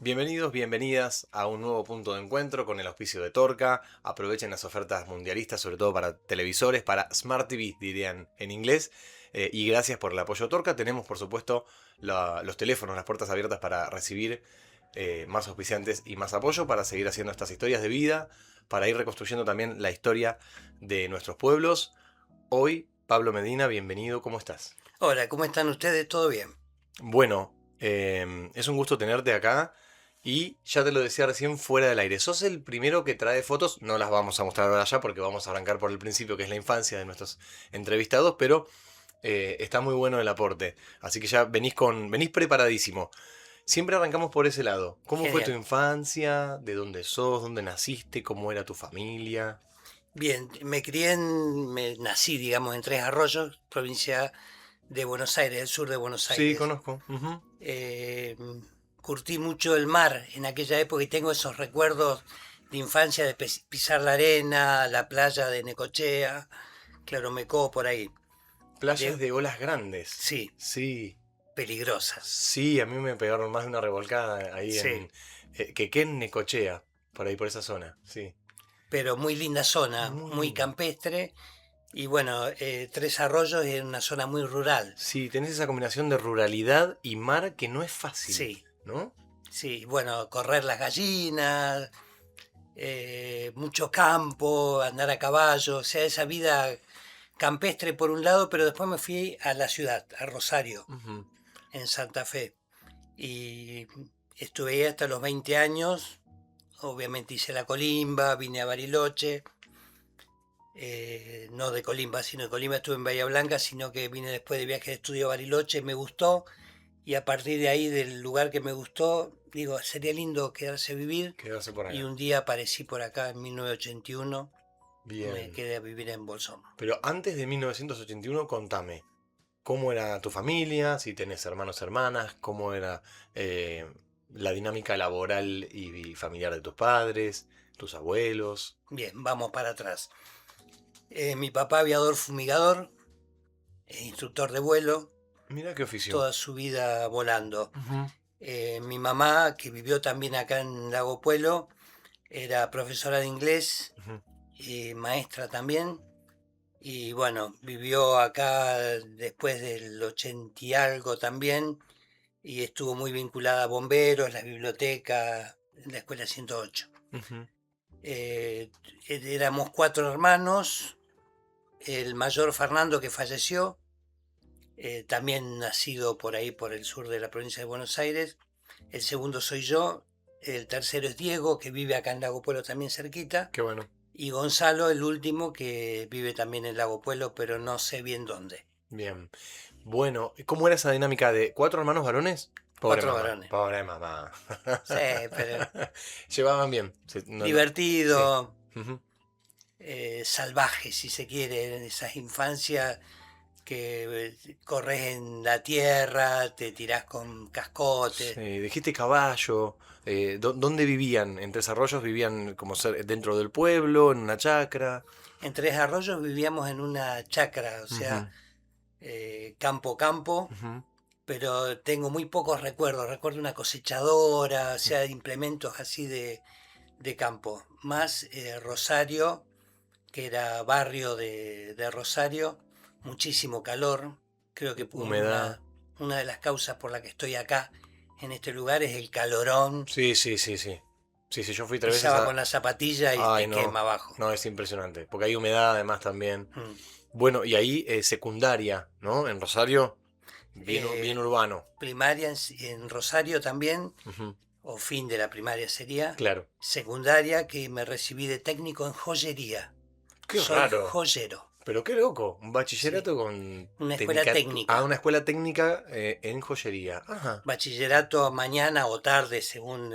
Bienvenidos, bienvenidas a un nuevo punto de encuentro con el auspicio de Torca. Aprovechen las ofertas mundialistas, sobre todo para televisores, para Smart TV, dirían en inglés. Y gracias por el apoyo Torca. Tenemos, por supuesto, los teléfonos, las puertas abiertas para recibir más auspiciantes y más apoyo, para seguir haciendo estas historias de vida, para ir reconstruyendo también la historia de nuestros pueblos. Hoy, Pablo Medina, bienvenido, ¿cómo estás? Hola, ¿cómo están ustedes? ¿Todo bien? Bueno, es un gusto tenerte acá y ya te lo decía recién fuera del aire. Sos el primero que trae fotos, no las vamos a mostrar ahora ya porque vamos a arrancar por el principio, que es la infancia de nuestros entrevistados, pero está muy bueno el aporte. Así que ya venís preparadísimo. Siempre arrancamos por ese lado. ¿Cómo fue tu Genial. infancia? ¿De dónde sos? ¿Dónde naciste? ¿Cómo era tu familia? Bien, me nací, digamos, en Tres Arroyos, provincia de Buenos Aires, el sur de Buenos Sí, Aires. conozco. Ujú. Eh, Curtí mucho el mar en aquella época y tengo esos recuerdos de infancia de pisar la arena, la playa de Necochea, Claromecó, por ahí. Playas De, de olas grandes. sí, Sí. peligrosas. Sí, a mí me pegaron más de una revolcada ahí Sí, en Quequén, Necochea, por ahí por esa zona, sí. pero muy linda zona, Muy muy lindo. campestre. Y bueno, Tres Arroyos es una zona muy rural. Sí, tenés esa combinación de ruralidad y mar que no es fácil, Sí, ¿no? sí, bueno, correr las gallinas, mucho campo, andar a caballo, o sea, esa vida campestre por un lado, pero después me fui a la ciudad, a Rosario, Ujú. en Santa Fe, y estuve ahí hasta los 20 años, obviamente hice la colimba, vine a Bariloche, no de Colimba, sino de Colimba estuve en Bahía Blanca, sino que vine después de viaje de estudio a Bariloche, me gustó, y a partir de ahí, del lugar que me gustó, digo, sería lindo quedarse a vivir. Quedarse por Y acá. un día aparecí por acá en 1981, me Bien. quedé a vivir en Bolsón. Pero antes de 1981, contame, ¿cómo era tu familia? Si tenés hermanos, hermanas, ¿cómo era eh, la dinámica laboral y familiar de tus padres, tus abuelos? Bien, vamos para atrás. Mi papá aviador fumigador, instructor de vuelo, Mira qué oficio. toda su vida volando. Ujú, Mi mamá, que vivió también acá en Lago Puelo, era profesora de inglés ujú. y maestra también. Y bueno, vivió acá después del 80 y algo también, y estuvo muy vinculada a bomberos, la biblioteca, la escuela 108. Ujú. Eh, Éramos cuatro hermanos, el mayor Fernando que falleció, también nacido por ahí, por el sur de la provincia de Buenos Aires. El segundo soy yo, el tercero es Diego, que vive acá en Lago Pueblo también cerquita, Qué bueno. y Gonzalo, el último, que vive también en Lago Pueblo, pero no sé bien dónde. Bien. Bueno, ¿y cómo era esa dinámica de cuatro hermanos varones? Pobre Cuatro mamá, varones. pobre mamá. Sí, pero Llevaban bien. Sí. divertido, Ujú. salvaje, si se quiere, esas infancias que corres en la tierra, te tirás con cascotes. Sí, dijiste caballo. ¿Dónde vivían? ¿En Tres Arroyos vivían como dentro del pueblo, en una chacra? En Tres Arroyos vivíamos en una chacra, o sea, Ujú, campo campo, ujú. pero tengo muy pocos recuerdos. Recuerdo una cosechadora, o sea, implementos así de campo. Más Rosario, que era barrio de Rosario, muchísimo calor. Creo que Humedad. una de las causas por la que estoy acá en este lugar es el calorón. Sí, sí, sí, sí. Sí, sí, yo fui 3 veces Pisaba a... con la zapatilla y Ay, te no. quema abajo. No, es impresionante. Porque hay humedad además también. Mm. Bueno, y ahí secundaria, ¿no? En Rosario, bien Eh, urbano. Primaria en Rosario también, Ujú. o fin de la primaria sería. Claro. Secundaria, que me recibí de técnico en joyería. Qué Soy raro. joyero, Pero qué loco. Un sí. bachillerato con Una escuela técnica. técnica. Una escuela técnica en joyería. Ajá. Bachillerato mañana o tarde según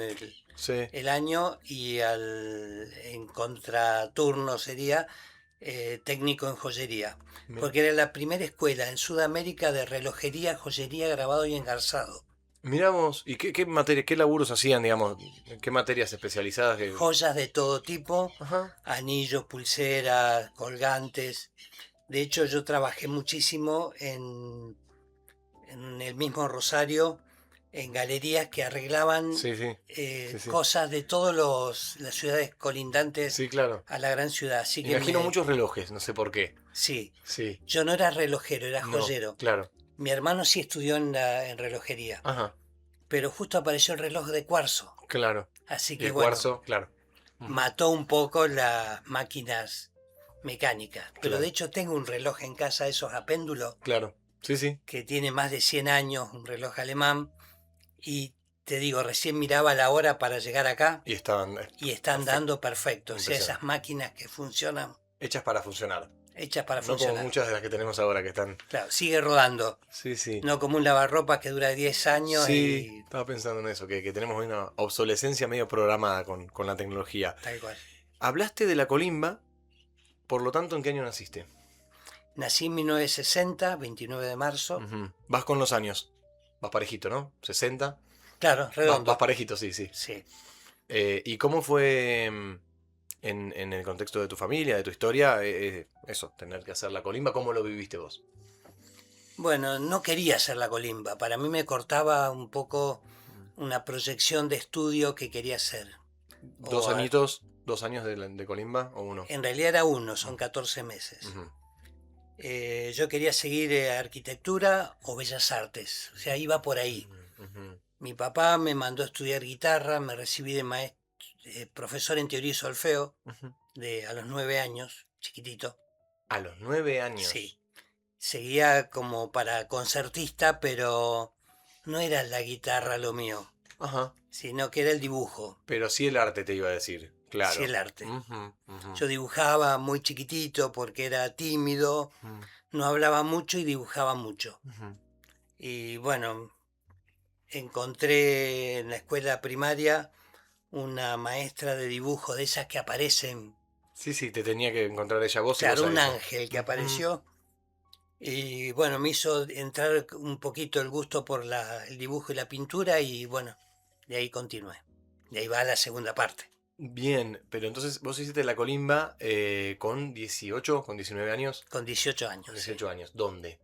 Sí. el año, y en contraturno sería técnico en joyería, Mi- porque era la primera escuela en Sudamérica de relojería, joyería, grabado y engarzado. Miramos. ¿Y qué materia, qué laburos hacían, digamos? ¿Qué materias especializadas? Joyas de todo tipo, Ajá. anillos, pulseras, colgantes. De hecho, yo trabajé muchísimo en el mismo Rosario en galerías que arreglaban Sí, sí, sí, sí. cosas de todas las ciudades colindantes Sí, claro. a la gran ciudad. Así que Imagino muchos relojes, no sé por qué. sí, Sí, yo no era relojero, era no, joyero. claro. Mi hermano sí estudió en relojería, Ajá, pero justo apareció el reloj de cuarzo. claro. Así Y que el bueno, cuarzo, claro. Ujú, mató un poco las máquinas mecánicas. Pero de claro, hecho tengo un reloj en casa, esos a péndulo, claro. Sí, sí. que tiene más de 100 años, un reloj alemán. Y te digo, recién miraba la hora para llegar acá Y estaban y están perfecto. dando perfecto. O sea, esas Impresionante. máquinas que funcionan, Hechas para funcionar. hechas para No como funcionar. muchas de las que tenemos ahora que están. Claro, sigue rodando. Sí, sí. No como un lavarropas que dura 10 años Sí, y estaba pensando en eso, que tenemos una obsolescencia medio programada con la tecnología. tal cual. Hablaste de la colimba, por lo tanto, ¿en qué año naciste? Nací en 1960, 29 de marzo. Ujú. Vas con los años. Vas parejito, ¿no? 60. Claro, Vas redondo. parejito, sí, sí. Sí. ¿Y cómo fue en el contexto de tu familia, de tu historia, eso, tener que hacer la colimba? ¿Cómo lo viviste vos? Bueno, no quería hacer la colimba. Para mí me cortaba un poco una proyección de estudio que quería hacer. ¿Dos O a- añitos, 2 años de colimba o uno? en realidad era uno, son 14 meses. Ujú, Yo quería seguir arquitectura o bellas artes, o sea, iba por ahí. ujú. Mi papá me mandó a estudiar guitarra, me recibí de profesor en teoría y solfeo Ujú. a los 9 años, chiquitito. A los 9 años. Sí, seguía como para concertista, pero no era la guitarra lo mío, Ajá. sino que era el dibujo, Pero sí el arte te iba a decir, sí claro. el arte. Ujú, ujú, Yo dibujaba muy chiquitito porque era tímido, ujú, no hablaba mucho y dibujaba mucho. ujú. Y bueno, encontré en la escuela primaria una maestra de dibujo de esas que aparecen, Sí, sí, te tenía que encontrar ella vos y vos claro, a un ella. ángel que Ujú, apareció y bueno, me hizo entrar un poquito el gusto por el dibujo y la pintura y bueno, de ahí continué. De ahí va la segunda parte, bien, pero entonces vos hiciste la colimba con 18, con 19 años. con 18 años, Con sí. 18 años. ¿Dónde?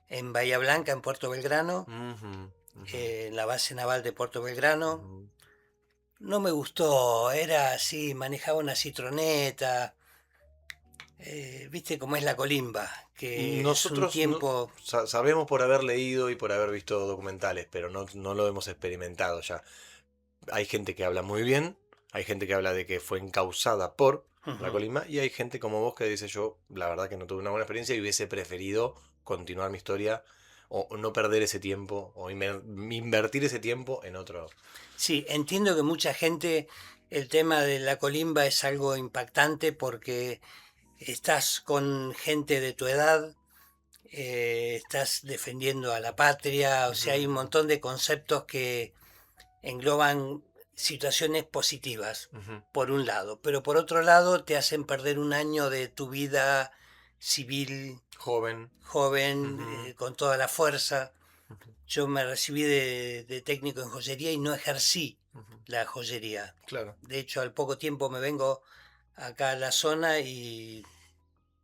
En Bahía Blanca, en Puerto Belgrano, Ujú, ujú, en la base naval de Puerto Belgrano. ujú. No me gustó, era así, manejaba una citroneta, viste cómo es la colimba, que es un Nosotros tiempo, sabemos por haber leído y por haber visto documentales, pero no lo hemos experimentado ya. Hay gente que habla muy bien, hay gente que habla de que fue encausada por la ujú. colimba y hay gente como vos que dice yo, la verdad que no tuve una buena experiencia y hubiese preferido continuar mi historia o no perder ese tiempo o invertir ese tiempo en otro. Sí, entiendo que mucha gente, el tema de la colimba es algo impactante porque estás con gente de tu edad, estás defendiendo a la patria, o Ujú, sea, hay un montón de conceptos que engloban situaciones positivas, ujú. por un lado, pero por otro lado te hacen perder un año de tu vida civil Joven. joven, Ujú, con toda la fuerza. ujú, Yo me recibí de técnico en joyería y no ejercí ujú. la joyería. Claro. De hecho, al poco tiempo me vengo acá a la zona y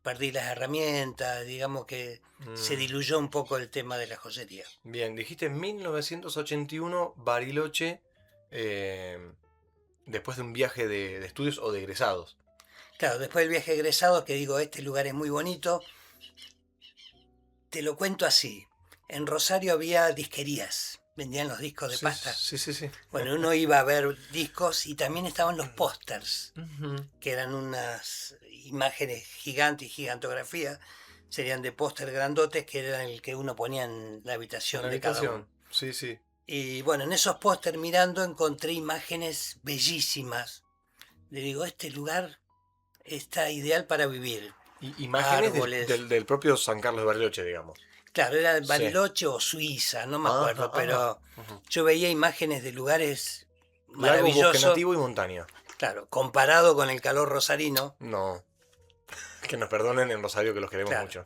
perdí las herramientas, digamos que se Mm. diluyó un poco el tema de la joyería. Bien, dijiste 1981, Bariloche, eh, después de un viaje de estudios o de egresados. Claro, después del viaje de egresado, que digo, este lugar es muy bonito, te lo cuento así. En Rosario había disquerías, vendían los discos de Sí, pasta. sí, sí, sí. Bueno, uno iba a ver discos y también estaban los pósters, Ujú. que eran unas imágenes gigantes y gigantografía, serían de póster grandotes que eran el que uno ponía en la En la habitación de cada uno. habitación. Sí, sí. Y bueno, en esos póster mirando encontré imágenes bellísimas. Le digo, este lugar está ideal para vivir. Imágenes Árboles. del propio San Carlos de Bariloche, digamos. Claro, era Sí. Bariloche o Suiza, no me Ajá, acuerdo, ajá. pero Ujú. yo veía imágenes de lugares Lagos, bosque maravillosos, nativo y montaña. claro, comparado con el calor rosarino, No, que nos perdonen en Rosario que los queremos claro. mucho.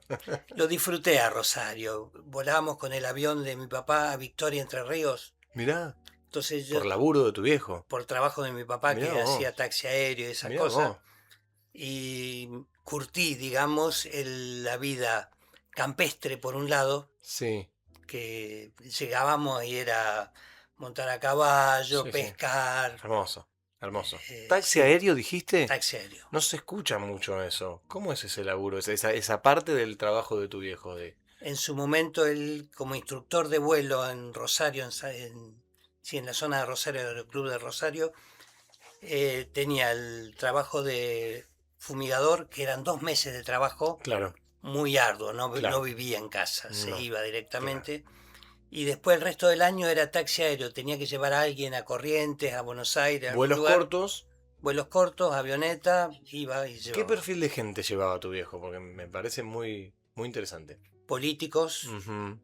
Lo disfruté a Rosario. Volábamos con el avión de mi papá a Victoria, Entre Ríos. Mirá, Entonces por yo, laburo de tu viejo. por trabajo de mi papá Mirá que vos, hacía taxi aéreo y esas mirá cosas, vos. y curtí, digamos, la vida campestre por un lado, Sí. que llegábamos y era montar a caballo, Sí, sí. pescar, Hermoso, hermoso. ¿Taxi sí, aéreo dijiste? taxi aéreo. No se escucha mucho eso. ¿Cómo es ese laburo? Esa parte del trabajo de tu viejo de. En su momento, él como instructor de vuelo en Rosario, sí, en la zona de Rosario, del Club de Rosario, tenía el trabajo de fumigador, que eran 2 meses de trabajo Claro, muy arduo, no claro. vivía en casa, se No, iba claro. directamente. Y después el resto del año era taxi aéreo, tenía que llevar a alguien a Corrientes, a Buenos Aires, a algún Vuelos lugar, cortos. vuelos cortos, avioneta, iba y ¿Qué llevaba. perfil de gente llevaba tu viejo? Porque me parece muy, muy interesante. Políticos, Ujú.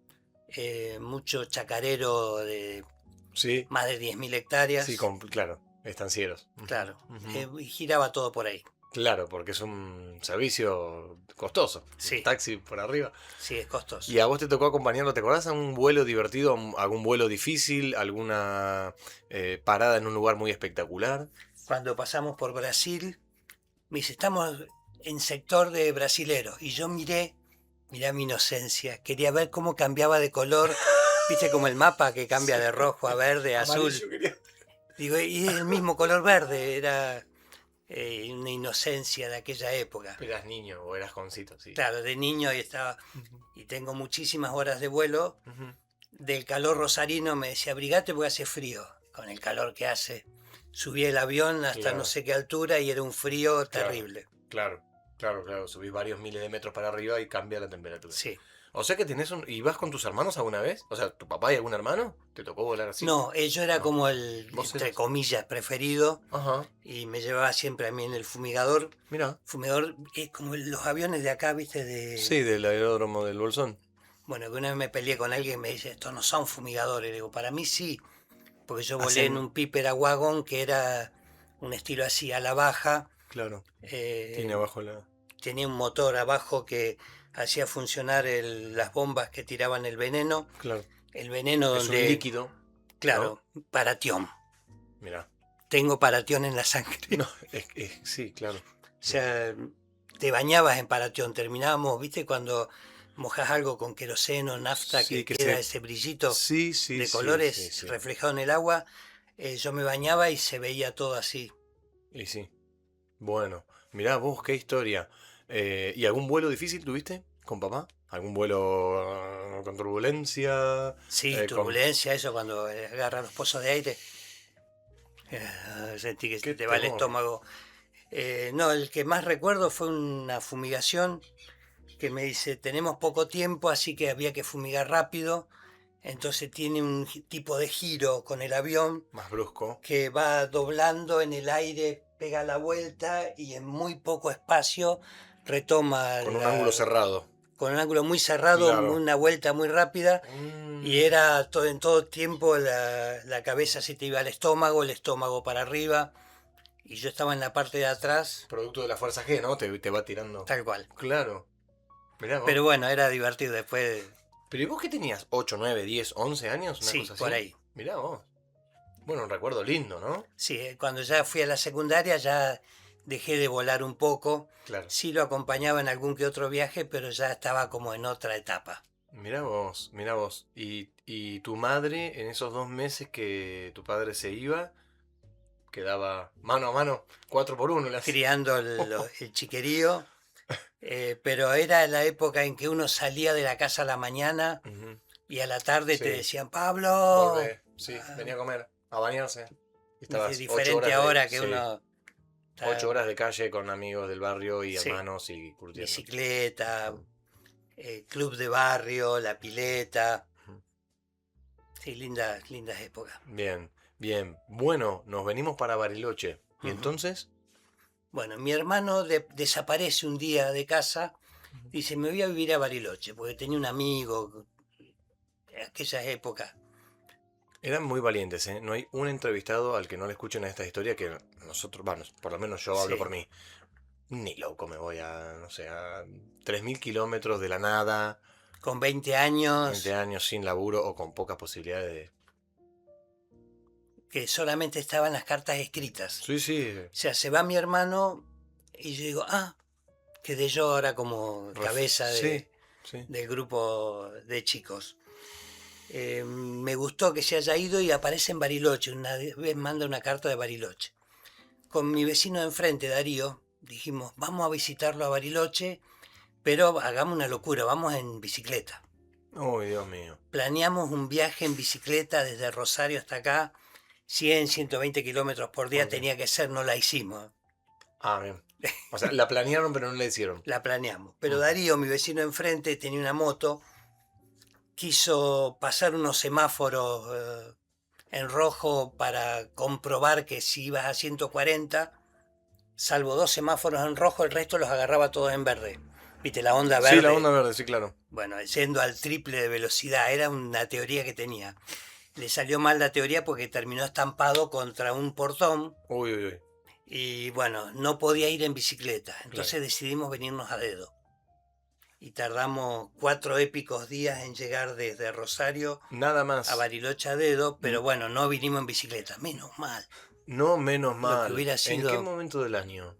mucho chacarero de Sí, más de 10.000 sí, hectáreas, claro, estancieros. Ujú, claro, ujú. y giraba todo por ahí. Claro, porque es un servicio costoso. Un Sí, taxi por arriba. sí, es ¿Y costoso. a vos te tocó acompañarlo? ¿Te acordás a un vuelo divertido, algún vuelo difícil, alguna parada en un lugar muy espectacular? Cuando pasamos por Brasil, me dice, estamos en sector de brasileros. Y yo miré mi inocencia, quería ver cómo cambiaba de color, viste como el mapa que cambia Sí. de rojo a verde, a azul. Amarillo quería. Digo, y es el mismo color verde, era una inocencia de aquella época. Eras niño o eras jovencito, sí. Claro, de niño y estaba, Ujú, y tengo muchísimas horas de vuelo. ujú. Del calor rosarino me decía, abrigate porque hace frío, con el calor que hace. Subí el avión hasta no Claro, sé qué altura y era un frío claro, terrible. claro, claro. Subís varios miles de metros para arriba y cambia la temperatura. Sí. O sea que tenés un. ¿Y vas con tus hermanos alguna vez? O sea, ¿tu papá y algún hermano? ¿Te tocó volar así? No, yo era No. como el, ¿Vos entre eras? comillas, preferido Ajá. y me llevaba siempre a mí en el fumigador. Mira. Fumigador es como los aviones de acá, viste, Sí, del aeródromo del Bolsón. Bueno, que una vez me peleé con alguien y me dice, estos no son fumigadores. Le digo, para mí sí, porque yo volé en Hacen. un Piper a Wagon que era un estilo así a la baja. Claro. Tiene eh, abajo la. Tenía un motor abajo que hacía funcionar las bombas que tiraban el veneno. Claro. El veneno Es un donde, líquido, ¿no? claro, paratión. Mira. Tengo paratión en la sangre. No, sí, claro. O sea, te bañabas en paratión. Terminábamos, ¿viste? Cuando mojas algo con queroseno, nafta, Sí, que que queda se. ese brillito Sí, sí, de sí, sí, colores sí. reflejado en el agua. Yo me bañaba y se veía todo así. Y sí. Bueno, mirá vos, qué historia. ¿Y algún vuelo difícil tuviste con papá? ¿Algún vuelo con turbulencia? Sí, Con. turbulencia, eso cuando agarra los pozos de aire. Sentí que se ¡Qué te va el temor! estómago. No, el que más recuerdo fue una fumigación que me dice, tenemos poco tiempo, así que había que fumigar rápido. Entonces tiene un tipo de giro con el avión Más brusco. que va doblando en el aire, pega la vuelta y en muy poco espacio retoma Con un ángulo cerrado. con un ángulo muy cerrado, Claro. una vuelta muy rápida. Y Mm, era todo, en todo tiempo la cabeza se te iba al estómago, el estómago para arriba. Y yo estaba en la parte de atrás, producto de la fuerza G, ¿no? Te va tirando. tal cual. Claro. Mirá vos. Pero bueno, era divertido después. ¿Pero y vos qué tenías? ¿8, 9, 10, 11 años? ¿Una Sí, cosa por así? ahí. Mirá vos. Bueno, un recuerdo lindo, ¿no? Sí, cuando ya fui a la secundaria ya dejé de volar un poco. Claro. Sí lo acompañaba en algún que otro viaje, pero ya estaba como en otra etapa. Mirá vos, mirá vos. ¿Y tu madre en esos 2 meses que tu padre se iba, quedaba mano a mano, 4 por 1 las. Criando el chiquerío, pero era la época en que uno salía de la casa a la mañana Ujú. y a la tarde te Sí, decían, Pablo, volvé, sí, venía a comer, a bañarse. Y viste, estabas ocho diferente horas de, ahora que sí, uno ocho está, horas de calle con amigos del barrio y sí, hermanos y curtiendo. bicicleta, Mm, club de barrio, la pileta, ujú. sí, lindas, lindas épocas. Bien, bien. Bueno, nos venimos para Bariloche. ¿Y Ujú. entonces? Bueno, mi hermano desaparece un día de casa, Ujú. dice, me voy a vivir a Bariloche, porque tenía un amigo en aquellas épocas. Eran muy valientes, ¿eh? No hay un entrevistado al que no le escuchen a esta historia que nosotros, bueno, por lo menos yo hablo por Sí, mí. Ni loco me voy a, no sé, a 3.000 kilómetros de la nada, con 20 20 años, años sin laburo o con pocas posibilidades de. que solamente estaban las cartas escritas. Sí, sí, O sea, se va mi hermano y yo digo, quedé yo ahora como cabeza sí, sí. del grupo de chicos. Me gustó que se haya ido y aparece en Bariloche. Una vez manda una carta de Bariloche. Con mi vecino de enfrente, Darío, dijimos, vamos a visitarlo a Bariloche, pero hagamos una locura, vamos en bicicleta. Uy, Dios mío. Planeamos un viaje en bicicleta desde Rosario hasta acá, 100, 120 kilómetros por día Ok. tenía que ser, no la hicimos. Ah, bien. O sea, la planearon pero no la hicieron. La planeamos. Pero Ujú. Darío, mi vecino de enfrente, tenía una moto, quiso pasar unos semáforos en rojo para comprobar que si ibas a 140, salvo 2 semáforos en rojo, el resto los agarraba todos en verde. ¿Viste la onda Sí, la verde? onda verde, sí, claro. Bueno, yendo al triple de velocidad, era una teoría que tenía. Le salió mal la teoría porque terminó estampado contra un portón Uy, uy, uy. y bueno, no podía ir en bicicleta. Entonces Claro. decidimos venirnos a dedo. Y tardamos 4 épicos días en llegar desde Rosario Nada más. a Bariloche a dedo, pero Mm. bueno, no vinimos en bicicleta, menos mal. No, menos Lo que mal. hubiera ¿En qué sido, momento del año?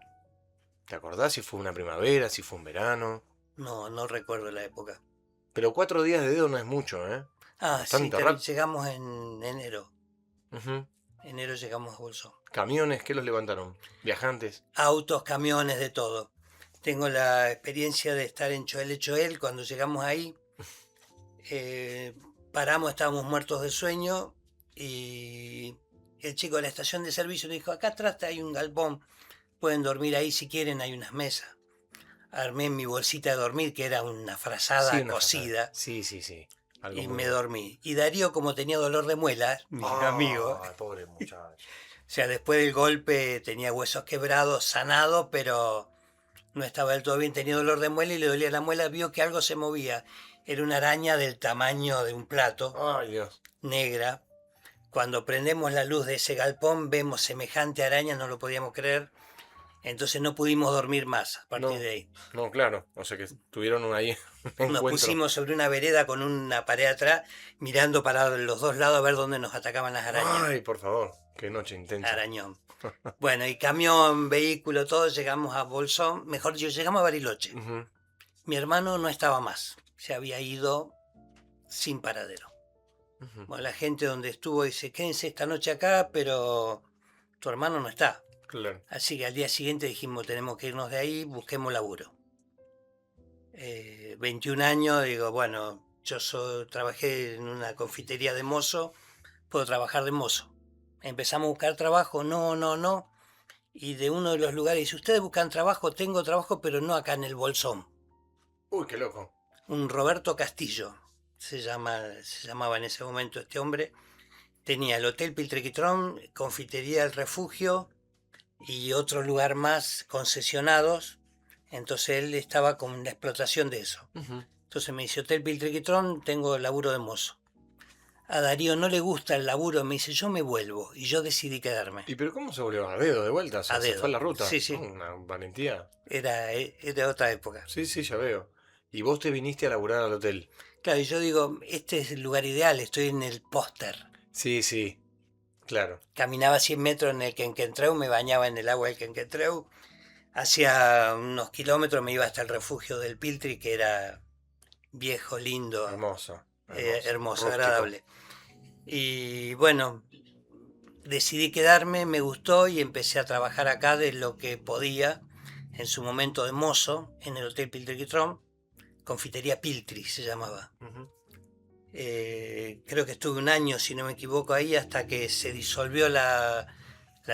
¿Te acordás si fue una primavera, si fue un verano? no recuerdo la época. Pero 4 días de dedo no es mucho, ¿eh? Ah, sí, Bastante rápido. llegamos en enero. Ujú. Enero llegamos a Bolsón. ¿Camiones? ¿Qué los levantaron? ¿Viajantes? Autos, camiones, de todo. Tengo la experiencia de estar en Choel Choel. Cuando llegamos ahí, paramos, estábamos muertos de sueño y el chico de la estación de servicio nos dijo, acá atrás hay un galpón, pueden dormir ahí si quieren, hay unas mesas. Armé mi bolsita de dormir, que era una Sí, frazada una frazada. cosida, Sí, sí, sí. Algo y muy me bueno. dormí. Y Darío, como tenía dolor de muelas, mi amigo, Ay, pobre muchacho. o sea, después del golpe tenía huesos quebrados, sanado, pero no estaba del todo bien, tenía dolor de muela y le dolía la muela, vio que algo se movía. Era una araña del tamaño de un plato, Ay, Dios. negra. Cuando prendemos la luz de ese galpón vemos semejante araña, no lo podíamos creer. Entonces no pudimos dormir más a partir No, de ahí. no, claro. O sea que tuvieron ahí un Nos encuentro. pusimos sobre una vereda con una pared atrás, mirando para los dos lados a ver dónde nos atacaban las arañas. Ay, por favor. Qué noche intensa. Arañón. Bueno, y camión, vehículo, todo, llegamos a Bolsón, mejor dicho, llegamos a Bariloche. Ujú. Mi hermano no estaba más, se había ido sin paradero. Ujú. Bueno, la gente donde estuvo dice, quédense esta noche acá, pero tu hermano no está. Claro. Así que al día siguiente dijimos, tenemos que irnos de ahí, busquemos laburo. 21 años, digo, bueno, trabajé en una confitería de mozo, puedo trabajar de mozo. Empezamos a buscar trabajo, no. Y de uno de los lugares dice, ustedes buscan trabajo, tengo trabajo, pero no acá en el Bolsón. Uy, qué loco. Un Roberto Castillo, se llamaba en ese momento este hombre. Tenía el Hotel Piltrequitrón, Confitería El Refugio y otro lugar más concesionados. Entonces él estaba con la explotación de eso. Ujú. Entonces me dice, Hotel Piltrequitrón, tengo laburo de mozo. A Darío no le gusta el laburo, me dice, yo me vuelvo. Y yo decidí quedarme. ¿Y pero cómo se volvió a dedo de vuelta? O sea, A se fue a dedo. la ruta. Sí, sí. Una valentía. Era otra época. Sí, sí, ya veo. Y vos te viniste a laburar al hotel. Claro, y yo digo, este es el lugar ideal, estoy en el póster. Sí, sí, claro. Caminaba 100 metros en el Quenquentreu, me bañaba en el agua del Quenquentreu. Hacía unos kilómetros me iba hasta el refugio del Piltri, que era viejo, lindo, Hermoso. hermoso, Rústico. agradable. Y bueno, decidí quedarme, me gustó y empecé a trabajar acá de lo que podía, en su momento de mozo, en el Hotel Piltrequitrón, Confitería Piltri se llamaba. Ujú. Creo que estuve un año, si no me equivoco, ahí hasta que se disolvió la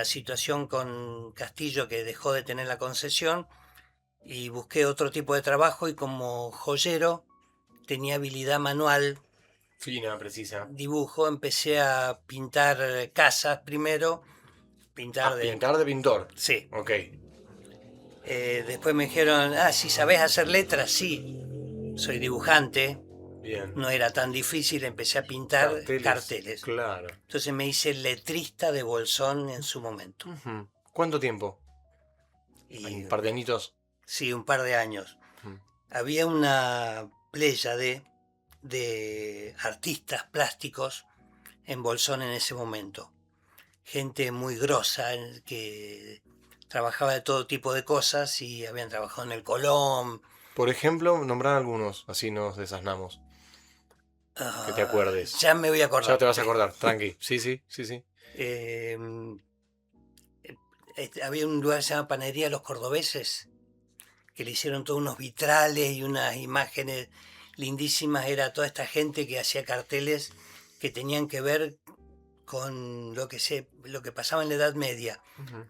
situación con Castillo, que dejó de tener la concesión, y busqué otro tipo de trabajo y como joyero tenía habilidad manual, Fina, precisa. dibujo, empecé a pintar casas primero, pintar de... Pintar de pintor. Sí. Ok. Después me dijeron, si sabés hacer letras, sí, soy dibujante. Bien. No era tan difícil, empecé a pintar carteles. Claro. Entonces me hice letrista de Bolsón en su momento. Ujú. ¿Cuánto tiempo? Y Un par de añitos. sí, un par de años. Ujú. Había una pléyade de artistas plásticos en Bolsón en ese momento. Gente muy grosa que trabajaba de todo tipo de cosas y habían trabajado en el Colón. Por ejemplo, nombrar algunos, así nos desasnamos. Que te acuerdes. Ya me voy a acordar. Ya te vas a acordar, tranqui. Sí, sí, sí, sí. Eh, Había un lugar que se llama Panadería Los Cordobeses, que le hicieron todos unos vitrales y unas imágenes lindísimas. Era toda esta gente que hacía carteles que tenían que ver con lo que pasaba en la Edad Media.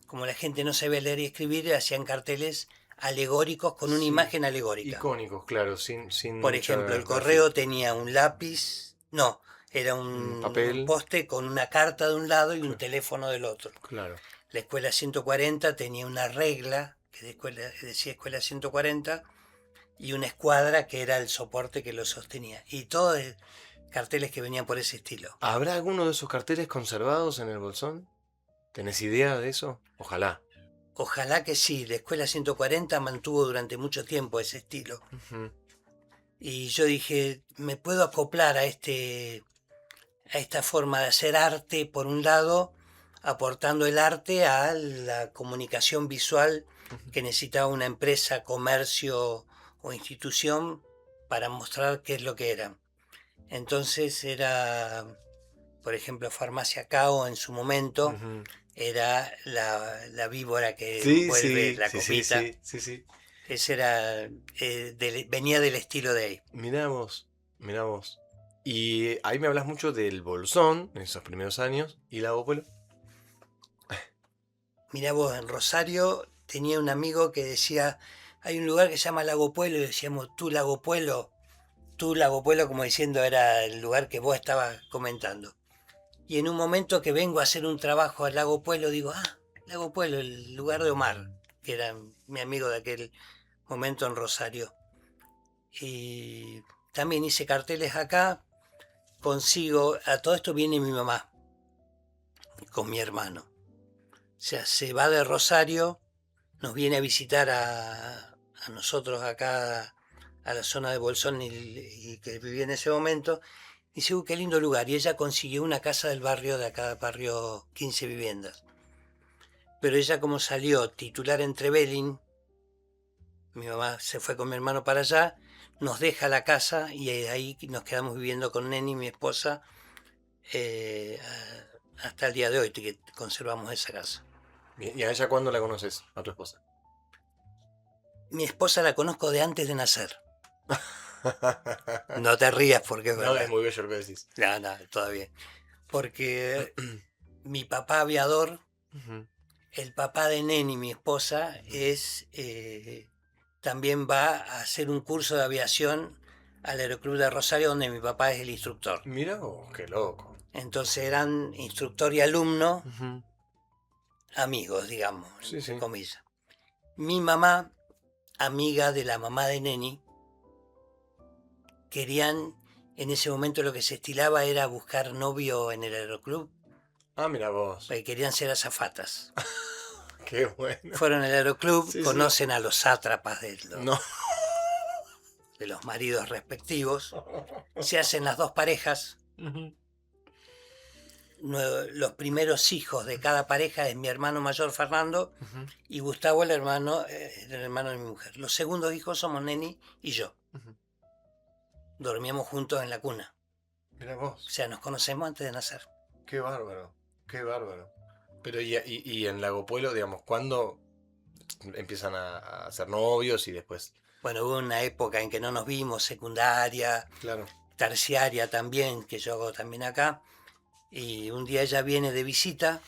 Como la gente no sabía leer y escribir, hacían carteles alegóricos con una Sí, imagen alegórica. icónicos, claro, sin Por mucha ejemplo, el grafía. correo tenía un lápiz, no, era un Papel, poste con una carta de un lado y un cl- teléfono del otro. claro. La escuela 140 tenía una regla que decía escuela 140 y una escuadra que era el soporte que lo sostenía. Y todos carteles que venían por ese estilo. ¿Habrá alguno de esos carteles conservados en el bolsón? ¿Tenés idea de eso? Ojalá. Ojalá que sí, la escuela 140 mantuvo durante mucho tiempo ese estilo. Ujú. Y yo dije, me puedo acoplar a esta forma de hacer arte, por un lado, aportando el arte a la comunicación visual que necesitaba una empresa, comercio o institución para mostrar qué es lo que era. Entonces era, por ejemplo, Farmacia Cao en su momento, Ujú. era la víbora que Sí, envuelve sí, la sí, sí, copita. sí, sí, sí. Ese era, venía del estilo de ahí. Mirá vos, mirá vos. Y ahí me hablas mucho del bolsón en esos primeros años. ¿Y la abuelo? Mirá vos, en Rosario tenía un amigo que decía, hay un lugar que se llama Lago Puelo, y decíamos, tú Lago Puelo, como diciendo era el lugar que vos estabas comentando. Y en un momento que vengo a hacer un trabajo al Lago Puelo, digo, Lago Puelo, el lugar de Omar, que era mi amigo de aquel momento en Rosario. Y también hice carteles acá, consigo, a todo esto viene mi mamá con mi hermano. O sea, se va de Rosario, nos viene a visitar a nosotros acá, a la zona de Bolsón y que vivía en ese momento. Dice, qué lindo lugar. Y ella consiguió una casa del barrio de acá, barrio 15 viviendas. Pero ella como salió titular en Trevelin, mi mamá se fue con mi hermano para allá, nos deja la casa y ahí nos quedamos viviendo con Neni, mi esposa, eh, hasta el día de hoy que conservamos esa casa. Bien, ¿y a ella cuándo la conoces? A tu esposa. Mi esposa la conozco de antes de nacer. No te rías porque es No, es verdad. muy bello lo que decís. No, no, todavía. Porque mi papá aviador, Ujú. el papá de Neni, mi esposa, también va a hacer un curso de aviación al Aeroclub de Rosario, donde mi papá es el instructor. Mira vos, qué loco. Entonces eran instructor y alumno, Ujú. amigos, digamos, Sí, entre sí. comillas. Mi mamá, amiga de la mamá de Neni, querían, en ese momento lo que se estilaba era buscar novio en el Aeroclub, Ah, mira vos. porque querían ser azafatas. Qué bueno. Fueron al Aeroclub, Sí, sí. conocen a los sátrapas No. de los maridos respectivos, se hacen las dos parejas. Ujú. Los primeros hijos de cada pareja es mi hermano mayor Fernando Ujú. y Gustavo, el hermano de mi mujer. Los segundos hijos somos Neni y yo. Ujú. Dormíamos juntos en la cuna. Mira O vos. sea, nos conocemos antes de nacer. Qué bárbaro. Qué bárbaro. Pero y en Lago Puelo, digamos, ¿cuándo empiezan a ser novios y después? Bueno, hubo una época en que no nos vimos, secundaria, Claro. terciaria también, que yo hago también acá. Y un día ella viene de visita,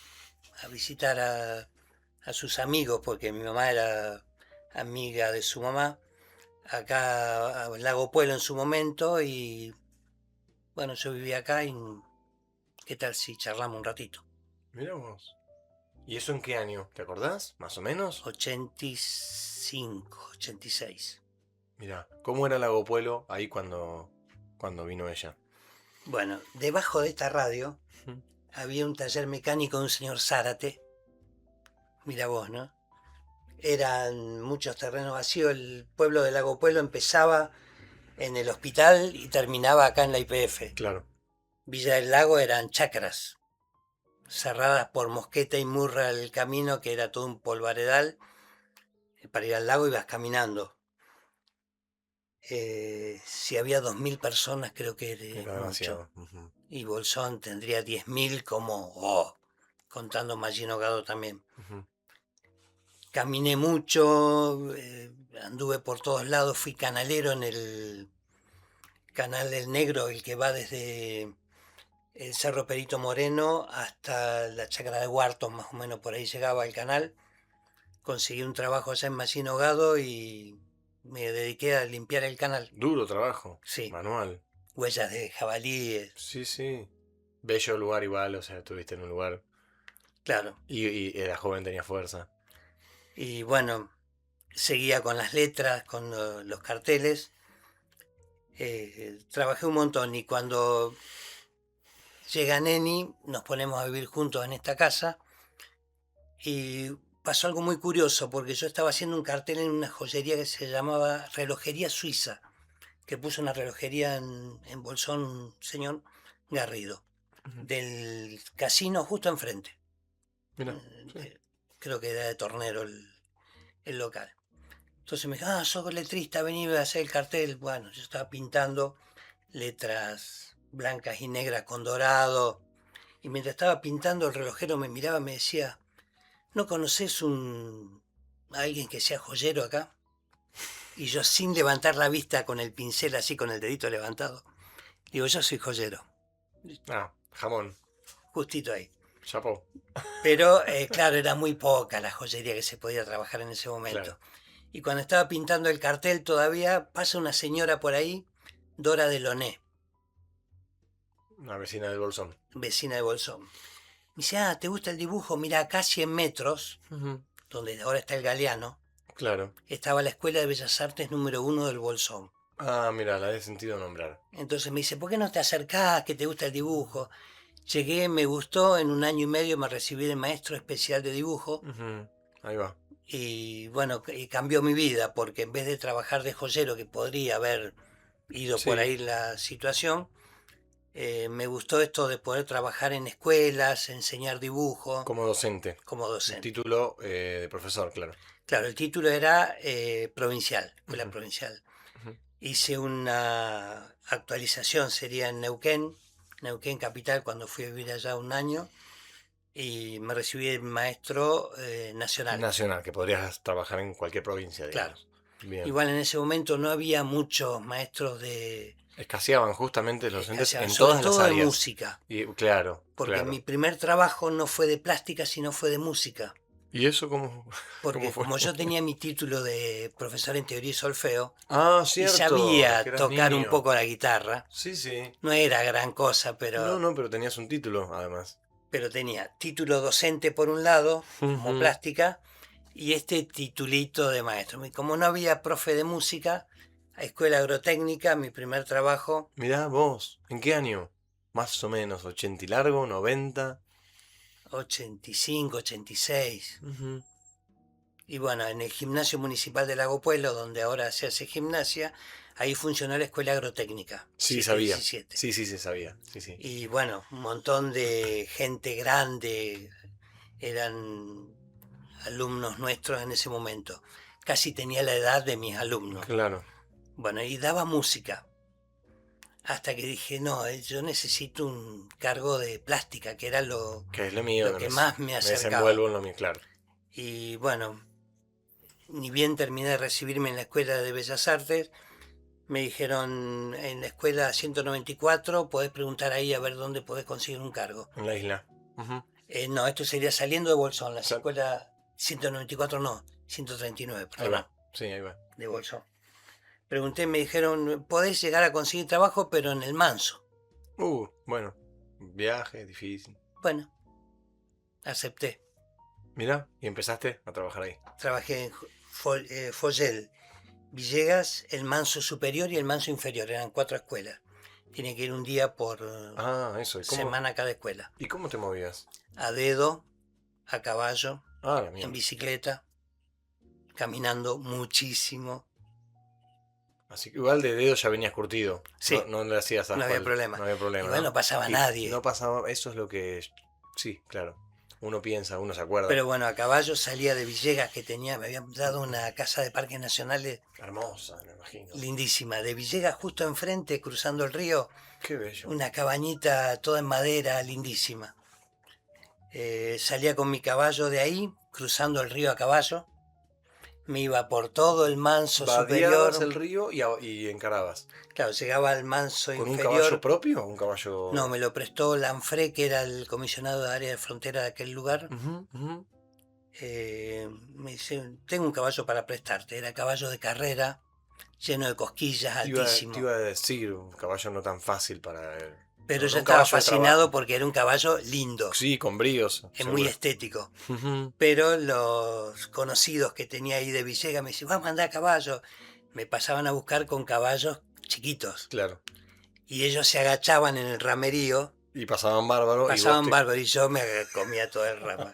a visitar a sus amigos, porque mi mamá era amiga de su mamá, acá a Lago Puelo en su momento, y bueno, yo vivía acá y qué tal si charlamos un ratito. Mira vos. ¿Y eso en qué año? ¿Te acordás? ¿Más o menos? 85, 86. Mira, ¿cómo era Lago Puelo ahí cuando vino ella? Bueno, debajo de esta radio Ujú. había un taller mecánico de un señor Zárate, mira vos, ¿no? Eran muchos terrenos vacíos, el pueblo de Lago Puelo empezaba en el hospital y terminaba acá en la IPF. Claro. Villa del Lago eran chacras, cerradas por Mosqueta y Murra el camino, que era todo un polvaredal. Para ir al lago ibas caminando. Si había 2.000 personas, creo que Era era demasiado. mucho. Y Bolsón tendría 10.000 como, contando Mallino Gado también. Caminé mucho, anduve por todos lados, fui canalero en el Canal del Negro, el que va desde el Cerro Perito Moreno hasta la Chacra de Huartos, más o menos por ahí llegaba el canal. Conseguí un trabajo allá en Mallino Gado y me dediqué a limpiar el canal. Duro trabajo. Sí, Manual. huellas de jabalíes, Sí, sí. Bello lugar igual, o sea, estuviste en un lugar. claro. Y era joven, tenía fuerza. Y bueno, seguía con las letras, con los carteles. Trabajé un montón y cuando llega Neni nos ponemos a vivir juntos en esta casa y pasó algo muy curioso porque yo estaba haciendo un cartel en una joyería que se llamaba Relojería Suiza, que puso una relojería en Bolsón un señor Garrido, del casino justo enfrente. Mira, sí. Creo que era de Tornero el local. Entonces me dijo, sos letrista, vení a hacer el cartel. Bueno, yo estaba pintando letras blancas y negras con dorado. Y mientras estaba pintando, el relojero me miraba y me decía, ¿no conoces a alguien que sea joyero acá? Y yo sin levantar la vista con el pincel así, con el dedito levantado, digo, yo soy joyero. Jamón. Justito ahí. Chapó. Pero claro, era muy poca la joyería que se podía trabajar en ese momento. Claro. Y cuando estaba pintando el cartel todavía pasa una señora por ahí, Dora Deloné, Una vecina del Bolsón. vecina de Bolsón. Me dice, ¿te gusta el dibujo? Mira, acá a 100 metros, donde ahora está el Galeano, Claro. estaba la Escuela de Bellas Artes número 1 del Bolsón. Mira, la he sentido nombrar. Entonces me dice, ¿por qué no te acercás, que te gusta el dibujo? Llegué, me gustó, en un año y medio me recibí de maestro especial de dibujo. Ahí va. Y bueno, y cambió mi vida, porque en vez de trabajar de joyero, que podría haber ido por Sí. ahí la situación, me gustó esto de poder trabajar en escuelas, enseñar dibujo, Como docente. como Un docente. título de profesor, claro. Claro, el título era provincial, escuela Ujú. provincial. Ujú. Hice una actualización, sería en Neuquén, Neuquén capital, cuando fui a vivir allá un año, y me recibí de maestro nacional. Nacional, que podrías trabajar en cualquier provincia, Claro. digamos. Bien. Igual en ese momento no había muchos maestros de Escaseaban justamente los docentes en sobre todas las todo de áreas. música, Y claro, porque claro. mi primer trabajo no fue de plástica, sino fue de música. ¿Y eso cómo, cómo Porque fue? como yo tenía mi título de profesor en teoría y solfeo, y Cierto, que sabía eras tocar un niño. poco la guitarra, Sí, sí. no era gran cosa, No, no, pero tenías un título, además. pero tenía título docente por un lado, como Ujú. plástica, y este titulito de maestro. Y como no había profe de música, a escuela agrotécnica, mi primer trabajo, Mirá vos, ¿en qué año? Más o menos, 80 y largo, 90. 85, 86. Ujú. Y bueno, en el gimnasio municipal de Lago Pueblo, donde ahora se hace gimnasia, ahí funcionó la escuela agrotécnica, Sí, sabía. 717. Sí, sí, sí, sabía. Sí, sí. Y bueno, un montón de gente grande eran alumnos nuestros en ese momento. Casi tenía la edad de mis alumnos. Claro. Bueno, y daba música. Hasta que dije, no, yo necesito un cargo de plástica, que era Que es lo mío, lo que más me me acercaba. desenvuelvo en lo mío, claro. Y bueno, ni bien terminé de recibirme en la Escuela de Bellas Artes, me dijeron en la escuela 194, podés preguntar ahí a ver dónde podés conseguir un cargo. En la isla. Ujú. No, esto sería saliendo de Bolsón, la Sa- escuela 194 no, 139, Ahí perdón, va. Sí, ahí va. de Bolsón. Pregunté, me dijeron, podés llegar a conseguir trabajo, pero en el Manso. Bueno. Viaje, difícil. Bueno, acepté. Mirá, y empezaste a trabajar ahí. Trabajé en Foyel, Villegas, el Manso Superior y el Manso Inferior, eran 4 escuelas. Tiene que ir un día por Eso. ¿Y cómo, semana a cada escuela. ¿y cómo te movías? A dedo, a caballo, La en mierda. bicicleta, caminando muchísimo. Así que igual de dedo ya venías curtido. Sí, No le hacías no había ascual. problema. No había problema, Igual ¿no? no pasaba Y nadie. no pasaba, eso es lo que... Sí, claro. uno piensa, uno se acuerda. Pero bueno, a caballo salía de Villegas, que me habían dado una casa de parques nacionales Hermosa, me imagino. lindísima. De Villegas, justo enfrente, cruzando el río, Qué bello. una cabañita toda en madera, lindísima. Salía con mi caballo de ahí, cruzando el río a caballo. Me iba por todo el manso Vadeabas superior. el río y encarabas. Claro, llegaba al manso ¿Con inferior. un caballo propio o un caballo...? No, me lo prestó Lanfré, que era el comisionado de área de frontera de aquel lugar. Ujú, ujú. Me dice, tengo un caballo para prestarte. Era caballo de carrera, lleno de cosquillas, altísimo. Te iba a decir, un caballo no tan fácil para él. Pero No, yo un estaba caballo de fascinado trabajo. porque era un caballo lindo, Sí, con bríos. es seguro. muy estético. Ujú. Pero los conocidos que tenía ahí de Villegas me decían, vamos a andar a caballo. Me pasaban a buscar con caballos chiquitos. Claro. Y ellos se agachaban en el ramerío, Y pasaban bárbaro. pasaban y vos bárbaro y yo me comía todo el rama.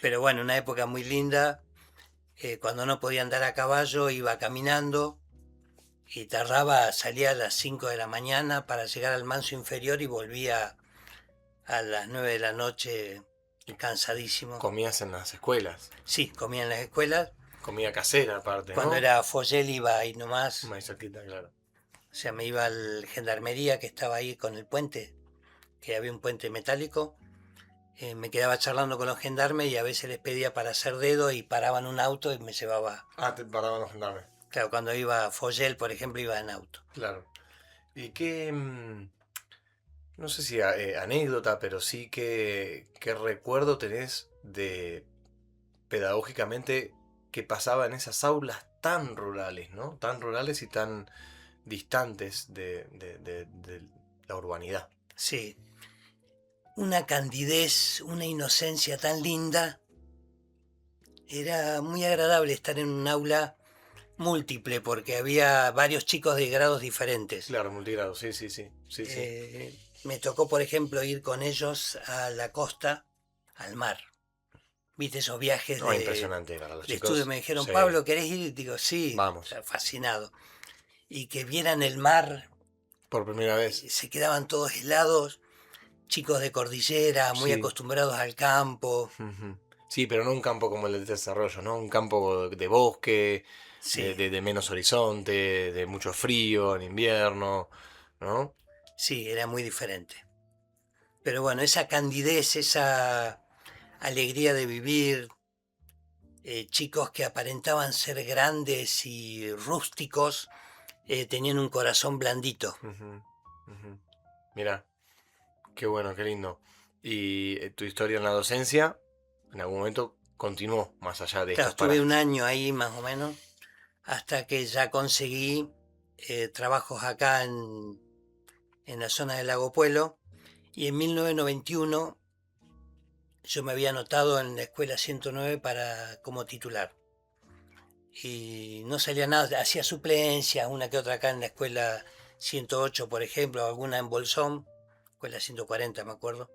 Pero bueno, una época muy linda. Cuando no podía andar a caballo iba caminando y salía a las 5 de la mañana para llegar al manso inferior y volvía a las 9 de la noche cansadísimo. Comías en las escuelas. Sí, comía en las escuelas. Comida casera aparte, Cuando ¿no? era Foyel iba ahí nomás. Más cerquita, claro. O sea, me iba al Gendarmería que estaba ahí con el puente, que había un puente metálico. Me quedaba charlando con los gendarmes y a veces les pedía para hacer dedo y paraban un auto y me llevaba. Ah, te paraban los gendarmes. Claro, cuando iba a Foyel, por ejemplo, iba en auto. Claro. ¿Y qué, no sé si anécdota, pero sí qué recuerdo tenés de pedagógicamente que pasaba en esas aulas tan rurales, ¿no? Tan rurales y tan distantes de la urbanidad? Sí, una candidez, una inocencia tan linda. Era muy agradable estar en un aula múltiple porque había varios chicos de grados diferentes. Claro, multigrado, sí, sí, sí. Sí, sí. Me tocó, por ejemplo, ir con ellos a la costa, al mar. ¿Viste esos viajes No, impresionante para los de chicos. estudio? Me dijeron, Sí. Pablo, ¿querés ir? Digo, sí, Vamos. fascinado. Y que vieran el mar, Por primera vez. se quedaban todos helados, chicos de cordillera, muy Sí. acostumbrados al campo. Ujú. Sí, pero no un campo como el de desarrollo, ¿no? Un campo de bosque, Sí, de menos horizonte, de mucho frío en invierno, ¿no? sí, era muy diferente. Pero bueno, esa candidez, esa alegría de vivir, chicos que aparentaban ser grandes y rústicos, tenían un corazón blandito. Ujú, ujú. Mirá, qué bueno, qué lindo. Y tu historia en la docencia, en algún momento continuó más allá de Claro, estas estuve paradas. un año ahí más o menos, hasta que ya conseguí trabajos acá en la zona del Lago Puelo, y en 1991 yo me había anotado en la escuela 109 como titular. Y no salía nada, hacía suplencias, una que otra acá en la escuela 108, por ejemplo, alguna en Bolsón, escuela 140 me acuerdo,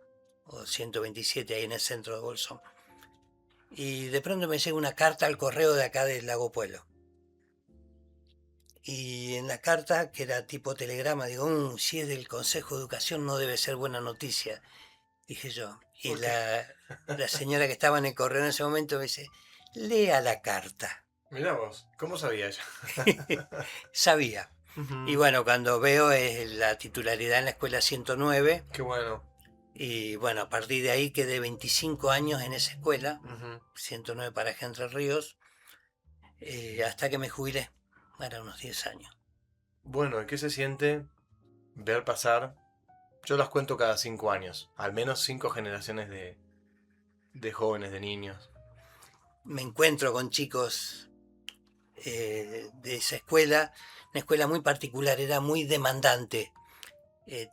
o 127 ahí en el centro de Bolsón. Y de pronto me llega una carta al correo de acá del Lago Pueblo. Y en la carta, que era tipo telegrama, digo, si es del Consejo de Educación no debe ser buena noticia, dije yo. Y ¿Por qué? la señora que estaba en el correo en ese momento me dice, lea la carta. Mirá vos, ¿cómo sabía ella? Sabía. Y Ujú. bueno, cuando veo es la titularidad en la escuela 109, Qué bueno. y bueno, a partir de ahí quedé 25 años en esa escuela, Ujú. 109 para Entre Ríos, hasta que me jubilé, eran unos 10 años. Bueno, ¿y qué se siente ver pasar? Yo las cuento cada 5 años, al menos 5 generaciones de jóvenes, de niños. Me encuentro con chicos de esa escuela, una escuela muy particular, era muy demandante,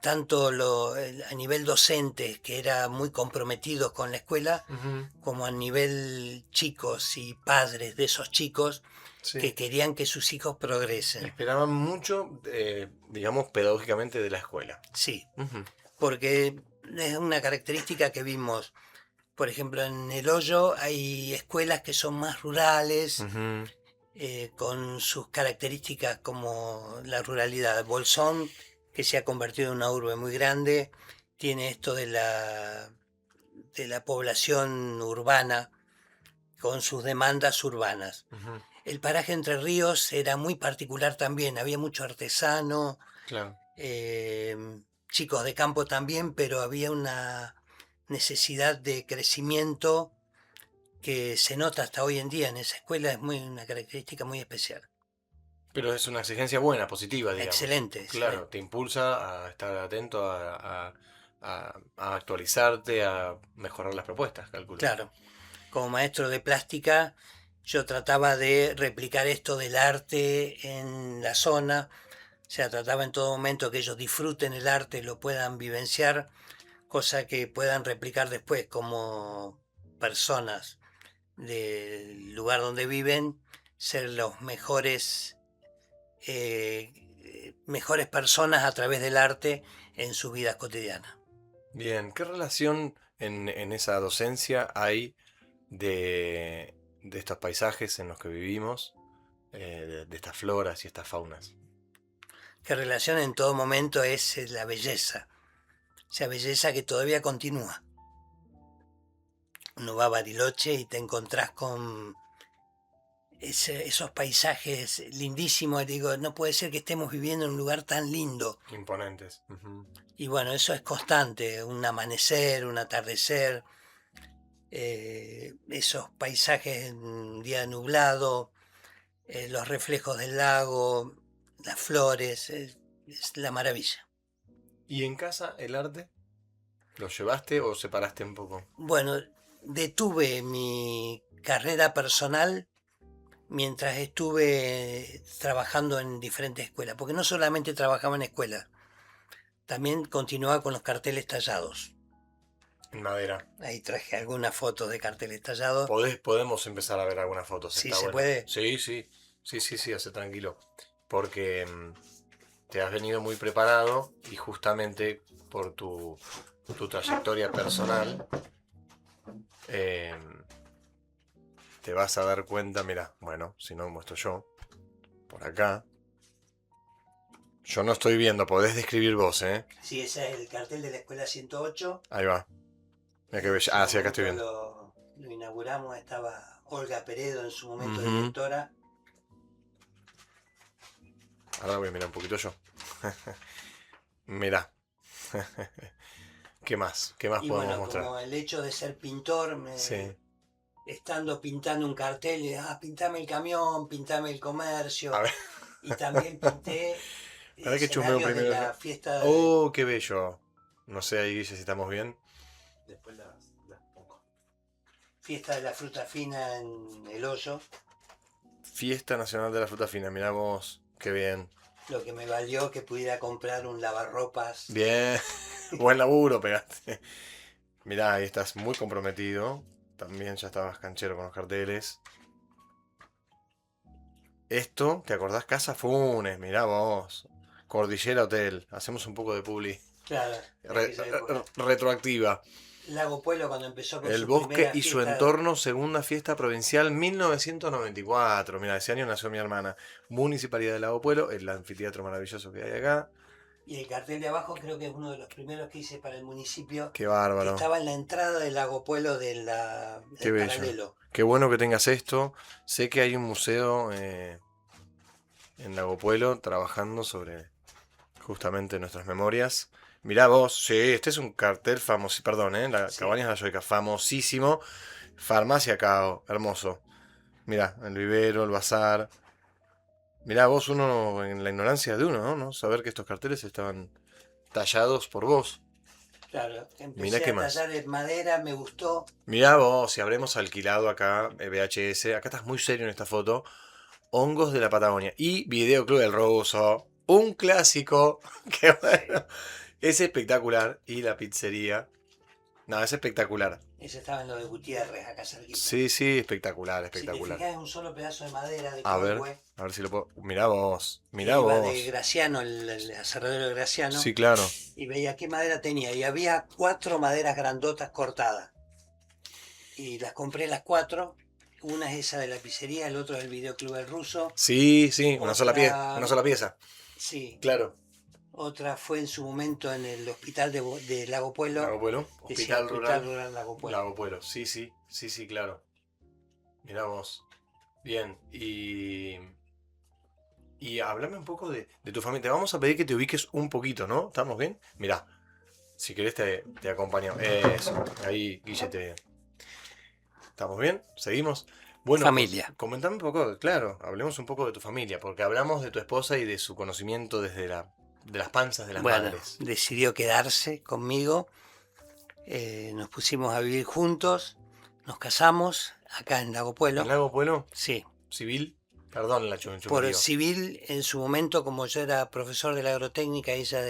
tanto a nivel docente, que era muy comprometidos con la escuela, Ujú. como a nivel chicos y padres de esos chicos Sí. que querían que sus hijos progresen. Esperaban mucho, digamos, pedagógicamente de la escuela. Sí, Ujú. porque es una característica que vimos. Por ejemplo, en El Hoyo hay escuelas que son más rurales, Ujú. con sus características como la ruralidad. Bolsón, que se ha convertido en una urbe muy grande, tiene esto de la población urbana con sus demandas urbanas. Ujú, El paraje Entre Ríos era muy particular también, había mucho artesano, claro. chicos de campo también, pero había una necesidad de crecimiento que se nota hasta hoy en día en esa escuela, es una característica muy especial. Pero es una exigencia buena, positiva, digamos. Excelente, Claro, excelente. te impulsa a estar atento, a actualizarte, a mejorar las propuestas, calculo. Claro, como maestro de plástica, yo trataba de replicar esto del arte en la zona, o sea, trataba en todo momento que ellos disfruten el arte, lo puedan vivenciar, cosa que puedan replicar después como personas del lugar donde viven, ser los mejores personas a través del arte en sus vidas cotidianas. Bien, ¿qué relación en esa docencia hay de estos paisajes en los que vivimos, de estas floras y estas faunas? Que relaciona en todo momento es la belleza, esa belleza que todavía continúa. Uno va a Bariloche y te encontrás con esos paisajes lindísimos, y digo, no puede ser que estemos viviendo en un lugar tan lindo. Imponentes. Ujú. Y bueno, eso es constante, un amanecer, un atardecer, esos paisajes en un día nublado, los reflejos del lago, las flores, es la maravilla. ¿Y en casa el arte? ¿Lo llevaste o separaste un poco? Bueno, detuve mi carrera personal mientras estuve trabajando en diferentes escuelas, porque no solamente trabajaba en escuelas, también continuaba con los carteles tallados. En madera. Ahí traje algunas fotos de carteles tallados. Podemos empezar a ver algunas fotos, Sí, está se bueno. puede. Sí, sí, sí, hace tranquilo. Porque te has venido muy preparado y justamente por tu trayectoria personal em, te vas a dar cuenta, mira, bueno, si no muestro yo, por acá. Yo no estoy viendo, podés describir vos, ¿eh? Sí, ese es el cartel de la escuela 108. Ahí va. Mira qué En bella. su Ah, sí, acá estoy momento viendo. lo inauguramos, estaba Olga Peredo en su momento Ujú. directora. Ahora voy a mirar un poquito yo. Mira. ¿Qué más? ¿Qué más Y podemos bueno, mostrar? como el hecho de ser pintor, Sí. estando pintando un cartel, pintame el camión, pintame el A comercio. ver, Y también pinté para que chusmeo escenarios de primero yo. la fiesta Oh, qué bello. No sé ahí, Guille, si estamos bien. Después las pongo. fiesta de la fruta fina en El Hoyo, Fiesta Nacional de la Fruta Fina, miramos. Qué bien. lo que me valió que pudiera comprar un lavarropas. Bien. Buen laburo, pegaste. Mirá, ahí estás muy comprometido. También ya estabas canchero con los carteles. Esto, ¿te acordás? Casa Funes, mirá vos. Cordillera Hotel. Hacemos un poco de publi. Claro, de aquella época. Retroactiva. Lago Pueblo cuando empezó con El su bosque primera y su fiesta. entorno, segunda fiesta provincial 1994. Mira, ese año nació mi hermana. Municipalidad de Lago Pueblo, el anfiteatro maravilloso que hay acá. Y el cartel de abajo creo que es uno de los primeros que hice para el municipio, Qué que bárbaro, estaba en la entrada del Lago Pueblo qué del bello. paralelo. Qué bueno que tengas esto. Sé que hay un museo en Lago Pueblo trabajando sobre justamente nuestras memorias. Mirá vos, sí, este es un cartel famoso, perdón, la Sí, Cabañas de la Yoica, famosísimo. Farmacia Cao, hermoso. Mirá, el vivero, el bazar. Mirá, vos uno en la ignorancia de uno, ¿no? ¿No? Saber que estos carteles estaban tallados por vos. claro. Mirá Empecé qué a más. tallar en madera, me gustó. Mirá vos, si habremos alquilado acá VHS, acá estás muy serio en esta foto, Hongos de la Patagonia y Videoclub del Ruso, un clásico, que Sí. bueno, es espectacular, y la pizzería, no, es espectacular, Ese estaba en lo de Gutiérrez, acá cerquita. sí, sí, espectacular, Si te espectacular. fijas es un solo pedazo de madera de A ver, Conway a ver si lo puedo, que mirá iba de vos, Graciano, el aserradero de Graciano, sí, claro, y veía qué madera tenía. Y había 4 maderas grandotas cortadas. Y las compré las 4. Una es esa de la pizzería, el otro es el videoclub El Ruso. sí, sí, una Otra, sola pieza, sí, claro. Otra fue en su momento en el hospital de Lago Puelo. Lago Puelo, Decía Hospital Rural Lago Puelo. Lago Puelo, sí, claro. Mirá vos. Bien, y háblame un poco de tu familia. Te vamos a pedir que te ubiques un poquito, ¿no? ¿Estamos bien? Mirá, si querés te acompaño. Eso, ahí, Guille, ¿estamos bien? ¿Seguimos? Bueno, Familia. comentame un poco, claro, hablemos un poco de tu familia, porque hablamos de tu esposa y de su conocimiento desde de las panzas de las Bueno, madres. decidió quedarse conmigo. Nos pusimos a vivir juntos. Nos casamos acá en Lago Puelo. ¿En Lago Puelo? Sí. ¿Civil? Perdón la Por chunchumerío. civil, en su momento, como yo era profesor de la agrotécnica, ella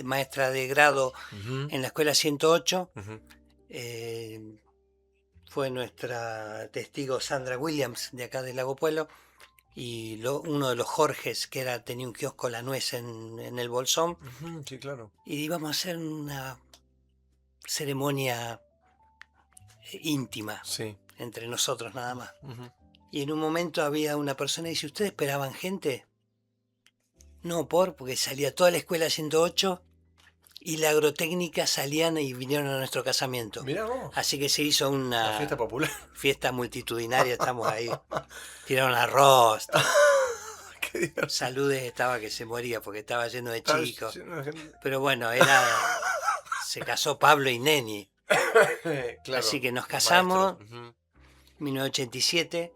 maestra de grado Ujú, en la escuela 108, ujú. fue nuestra testigo Sandra Williams de acá de Lago Puelo, y uno de los Jorges, que tenía un kiosco La Nuez en el Bolsón, Ujú, sí, claro. y íbamos a hacer una ceremonia íntima Sí. entre nosotros nada más. Ujú. Y en un momento había una persona y dice, ¿ustedes esperaban gente? No, porque salía toda la escuela 108 y la agrotécnica salían y vinieron a nuestro casamiento. Mirá vos, Así que se hizo la una fiesta popular. fiesta multitudinaria, estamos ahí. Tiraron arroz. Qué divertido. Saludes estaba que se moría porque estaba lleno de Está chicos. lleno de gente. Pero bueno, se casó Pablo y Neni. Claro, Así que nos los casamos maestros. Ujú. 1987.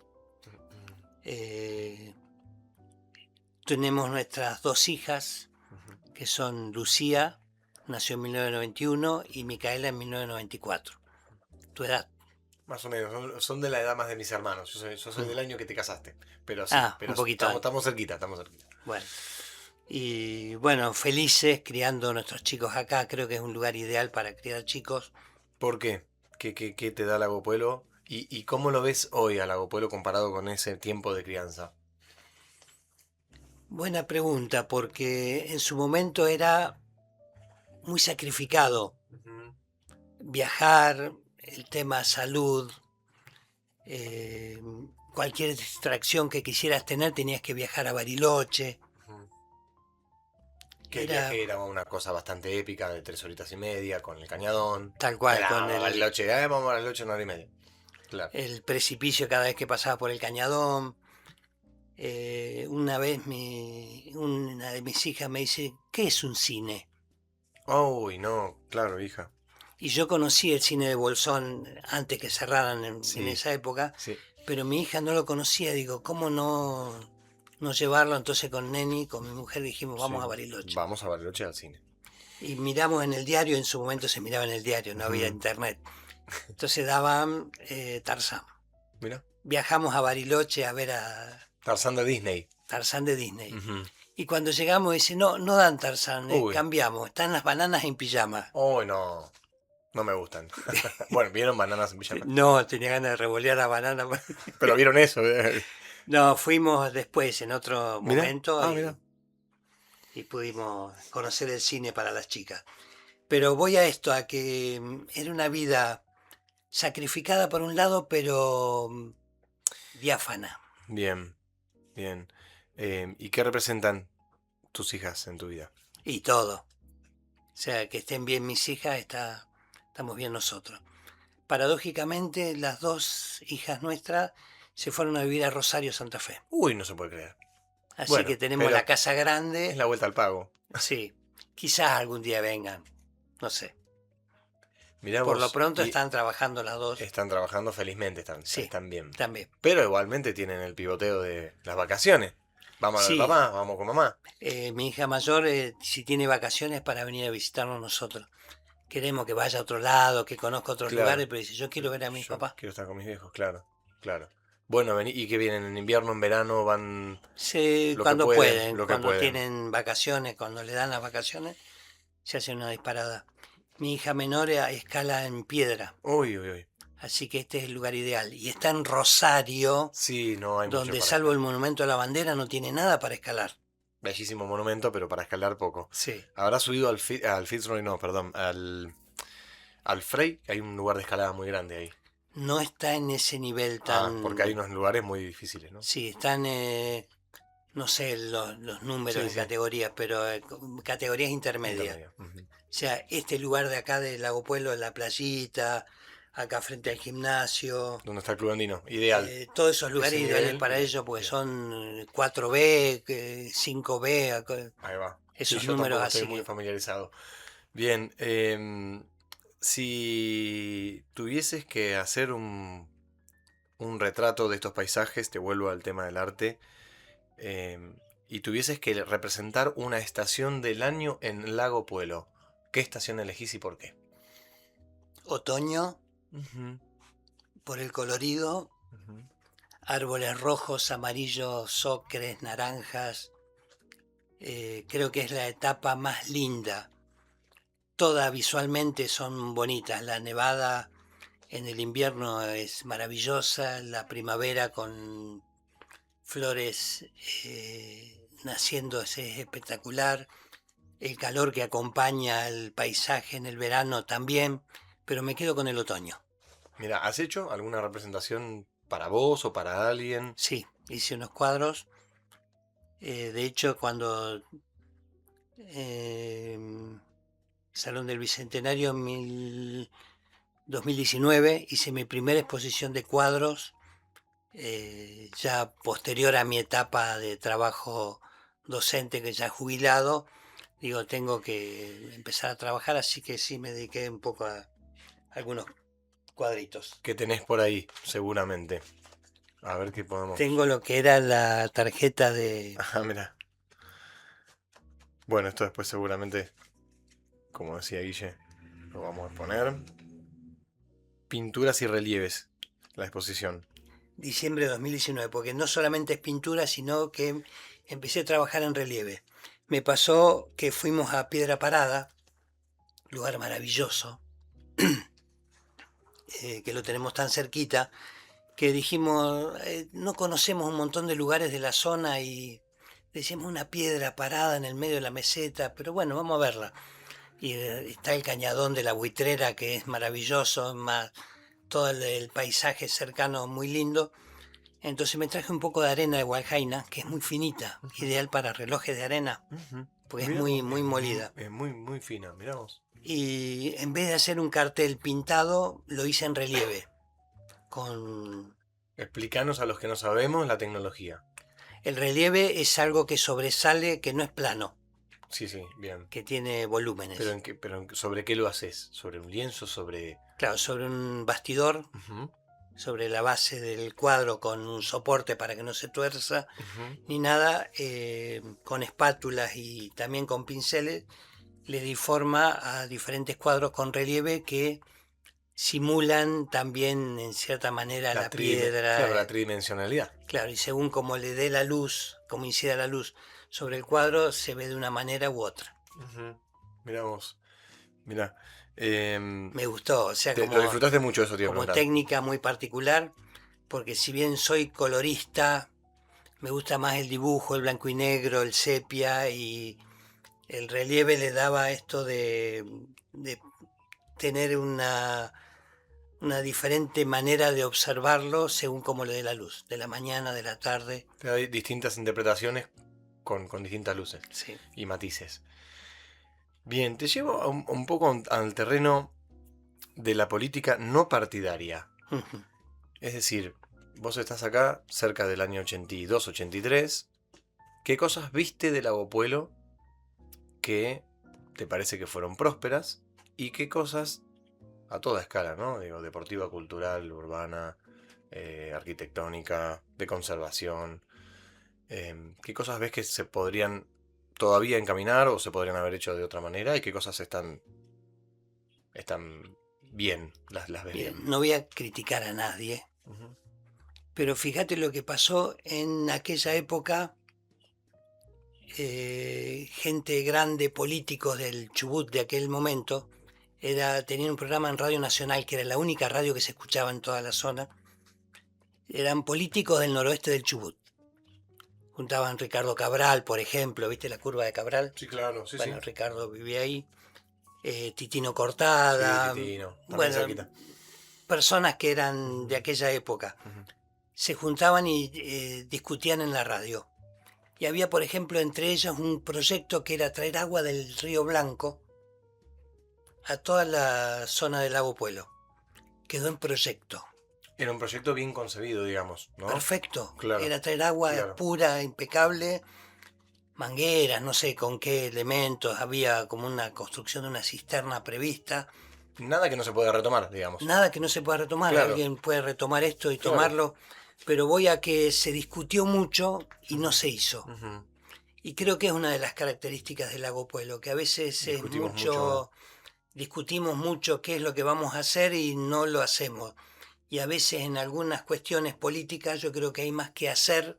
Tenemos nuestras dos hijas, Ujú. que son Lucía, nació en 1991, y Micaela en 1994. Tu edad. Más o menos, son de la edad más de mis hermanos. Yo soy del año que te casaste. Pero sí, pero Un poquito antes. estamos cerquita, estamos cerquita. Bueno. Y bueno, felices criando a nuestros chicos acá. Creo que es un lugar ideal para criar chicos. ¿Por qué? ¿Qué te da Lago Puelo? ¿Y cómo lo ves hoy a Lago Puelo comparado con ese tiempo de crianza? Buena pregunta, porque en su momento era muy sacrificado. Ujú, Viajar, el tema salud, cualquier distracción que quisieras tener tenías que viajar a Bariloche. ujú. Que el viaje era una cosa bastante épica, de 3 horitas y media, con el cañadón. Tal cual, Era, con vamos a Bariloche, vamos a Bariloche 1 hora y media. Claro. el precipicio cada vez que pasaba por el cañadón. Una vez una de mis hijas me dice, ¿qué es un cine? Uy, no, claro, hija. Y yo conocí el cine de Bolsón antes que cerraran en Sí, esa época, sí. pero mi hija no lo conocía. Digo, ¿cómo no llevarlo? Entonces con Neni, con mi mujer, dijimos, vamos Sí. a Bariloche. Vamos a Bariloche al cine. Y miramos en el diario, en su momento se miraba en el diario, no había Ujú. internet. Entonces daban Tarzán. Mira. Viajamos a Bariloche a ver a Tarzán de Disney. Tarzán de Disney. Ujú. Y cuando llegamos dice, no dan Tarzán, Uy. cambiamos, están las bananas en pijama. Uy, no. No me gustan. Bueno, vieron Bananas en Pijama. No, tenía ganas de revolear la banana. Pero vieron eso. No, fuimos después, en otro Mirá. momento, Mirá. y pudimos conocer el cine para las chicas. Pero voy a esto, a que era una vida sacrificada por un lado, pero diáfana. Bien, bien. ¿Y qué representan tus hijas en tu vida? Y todo. O sea, que estén bien mis hijas, estamos bien nosotros. Paradójicamente, las dos hijas nuestras se fueron a vivir a Rosario, Santa Fe. Uy, no se puede creer. Así Bueno, que tenemos pero la casa grande. es la vuelta al pago. Sí, quizás algún día vengan, no sé. Mirá Por vos, lo pronto y están trabajando las dos. están trabajando felizmente, Sí, están bien. también. Pero igualmente tienen el pivoteo de las vacaciones. Vamos a ver Sí. papá, vamos con mamá. Mi hija mayor, si tiene vacaciones, para venir a visitarnos nosotros. Queremos que vaya a otro lado, que conozca otros Claro. lugares, pero dice, yo quiero ver a mis Yo papás. quiero estar con mis viejos, claro, claro. Bueno, ¿y qué vienen? ¿En invierno, en verano? ¿Van Sí, lo que cuando pueden, lo que cuando pueden? tienen vacaciones, cuando le dan las vacaciones, se hace una disparada. Mi hija menor escala en piedra, Uy, uy, uy. así que este es el lugar ideal. Y está en Rosario, Sí, no hay mucho donde para salvo el escalar. monumento a la bandera no tiene nada para escalar. Bellísimo monumento, pero para escalar poco. Sí. ¿Habrá subido al Fitzroy? No, perdón, al Frey, que hay un lugar de escalada muy grande ahí. No está en ese nivel tan... Porque hay unos lugares muy difíciles, ¿no? Sí, están no sé los números Sí, de sí. categorías, pero categorías intermedias. Intermedio. Ujú. O sea, este lugar de acá de Lago Pueblo, la playita, acá frente al gimnasio, ¿Dónde está el Club Andino? Ideal. todos esos lugares Ese ideales nivel, para bien, ellos porque bien. son 4B, 5B, Ahí va. Sí, esos yo números tampoco estoy así muy que... familiarizado. Bien, si tuvieses que hacer un retrato de estos paisajes, te vuelvo al tema del arte, y tuvieses que representar una estación del año en Lago Puelo, ¿qué estación elegís y por qué? Otoño, Ujú, por el colorido, ujú. árboles rojos, amarillos, ocres, naranjas, creo que es la etapa más linda. Todas visualmente son bonitas. La nevada en el invierno es maravillosa, la primavera con flores naciendo es espectacular, el calor que acompaña al paisaje en el verano también, pero me quedo con el otoño. Mira, ¿has hecho alguna representación para vos o para alguien? Sí, hice unos cuadros. De hecho, cuando eh, Salón del Bicentenario en 2019 hice mi primera exposición de cuadros, ya posterior a mi etapa de trabajo docente, que ya jubilado. Digo, tengo que empezar a trabajar, así que sí me dediqué un poco a algunos cuadritos. Que tenés por ahí, seguramente. A ver qué podemos. Tengo lo que era la tarjeta de... Ah, mira. Bueno, esto después seguramente, como decía Guille, lo vamos a poner. Pinturas y relieves, la exposición. diciembre de 2019, porque no solamente es pintura, sino que empecé a trabajar en relieve. Me pasó que fuimos a Piedra Parada, lugar maravilloso, que lo tenemos tan cerquita, que dijimos, no conocemos un montón de lugares de la zona y decimos una piedra parada en el medio de la meseta, pero bueno, vamos a verla. Y está el cañadón de la Buitrera, que es maravilloso, más todo el paisaje cercano muy lindo. Entonces me traje un poco de arena de Hualjaina, que es muy finita, Ujú, ideal para relojes de arena, ujú. porque es Mirá muy, vos, muy molida. es muy, muy fina, mirá vos. Y en vez de hacer un cartel pintado, lo hice en relieve. Con Explicanos a los que no sabemos la tecnología. el relieve es algo que sobresale, que no es plano, Sí, sí, bien. que tiene volúmenes. ¿Sobre qué lo haces? ¿Sobre un lienzo? ¿Sobre...? Claro, sobre un bastidor, Ujú, sobre la base del cuadro con un soporte para que no se tuerza, ujú. ni nada, con espátulas y también con pinceles, le di forma a diferentes cuadros con relieve que simulan también en cierta manera la Claro, piedra, la tridimensionalidad. claro, y según como le dé la luz, como incida la luz sobre el cuadro, se ve de una manera u otra. Ujú. Mirá vos. Mirá. em, Me gustó, o sea, lo disfrutaste mucho, eso te iba a como preguntar. técnica muy particular, porque si bien soy colorista, me gusta más el dibujo, el blanco y negro, el sepia, y el relieve le daba esto de tener una diferente manera de observarlo según cómo le dé la luz, de la mañana, de la tarde. Hay distintas interpretaciones con distintas luces Sí. y matices. Bien, te llevo un poco al terreno de la política no partidaria. Ujú. Es decir, vos estás acá cerca del año 82, 83. ¿Qué cosas viste del Pueblo que te parece que fueron prósperas? ¿Y qué cosas, a toda escala, ¿no? Digo, deportiva, cultural, urbana, arquitectónica, de conservación. ¿Qué cosas ves que se podrían todavía encaminar o se podrían haber hecho de otra manera? ¿Y qué cosas están bien, las ves Bien, bien? no voy a criticar a nadie, Ujú. pero fíjate lo que pasó en aquella época. Gente grande, políticos del Chubut de aquel momento, tenían un programa en Radio Nacional, que era la única radio que se escuchaba en toda la zona. Eran políticos del noroeste del Chubut. Juntaban Ricardo Cabral, por ejemplo, ¿viste la curva de Cabral? Sí, claro, sí, sí. Bueno, Ricardo vivía ahí. Titino Sí, Cortada, Titino, también bueno, cerquita. personas que eran Ujú, de aquella época. ujú. Se juntaban y discutían en la radio. Y había, por ejemplo, entre ellos un proyecto que era traer agua del Río Blanco a toda la zona del Lago Puelo. Quedó en proyecto. Era un proyecto bien concebido, digamos, ¿no? Perfecto. Claro, Era traer agua claro. pura, impecable, mangueras, no sé con qué elementos. Había como una construcción de una cisterna prevista. Nada que no se pueda retomar, digamos. Nada que no se pueda retomar. Claro. Alguien puede retomar esto y Claro. tomarlo. Pero voy a que se discutió mucho y no se hizo. Ujú. Y creo que es una de las características del Lago Puelo, que a veces Discutimos mucho. discutimos mucho qué es lo que vamos a hacer y no lo hacemos. Y a veces en algunas cuestiones políticas yo creo que hay más que hacer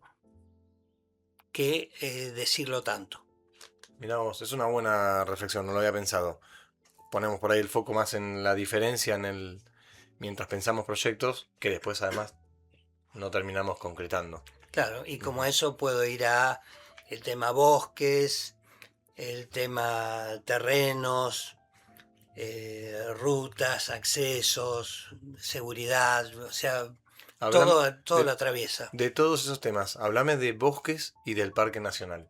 que decirlo tanto. Mirá vos, es una buena reflexión, no lo había pensado. Ponemos por ahí el foco más en la diferencia mientras pensamos proyectos que después además no terminamos concretando. Claro, y como eso puedo ir a el tema bosques, el tema terrenos, rutas, accesos, seguridad, o sea, Hablame todo lo atraviesa. de todos esos temas, hablame de bosques y del Parque Nacional.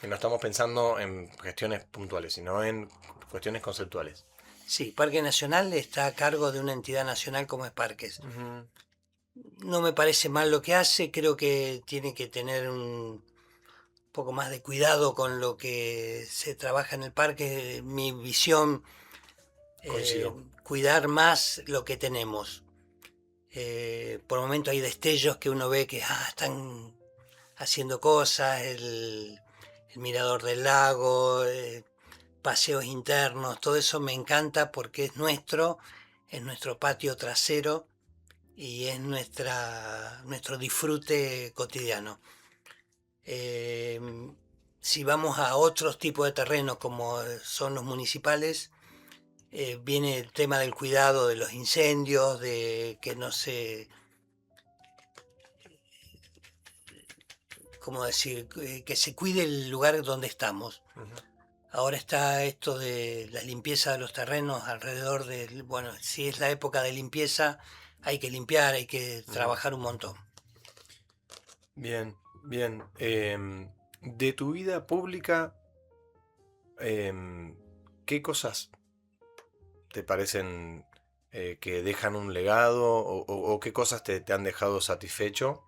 Que no estamos pensando en gestiones puntuales, sino en cuestiones conceptuales. Sí, Parque Nacional está a cargo de una entidad nacional como es Parques. No me parece mal lo que hace, creo que tiene que tener un poco más de cuidado con lo que se trabaja en el parque. Mi visión, Coincido. cuidar más lo que tenemos. Por el momento hay destellos que uno ve que están haciendo cosas, el mirador del lago, paseos internos, todo eso me encanta porque es nuestro patio trasero y es nuestro disfrute cotidiano. Si vamos a otros tipos de terrenos como son los municipales, viene el tema del cuidado de los incendios, de que no se, ¿cómo decir? Que se cuide el lugar donde estamos. Ahora está esto de la limpieza de los terrenos alrededor del, bueno, si es la época de limpieza, hay que limpiar, hay que trabajar un montón. Bien, bien. De tu vida pública, ¿qué cosas te parecen que dejan un legado o qué cosas te han dejado satisfecho?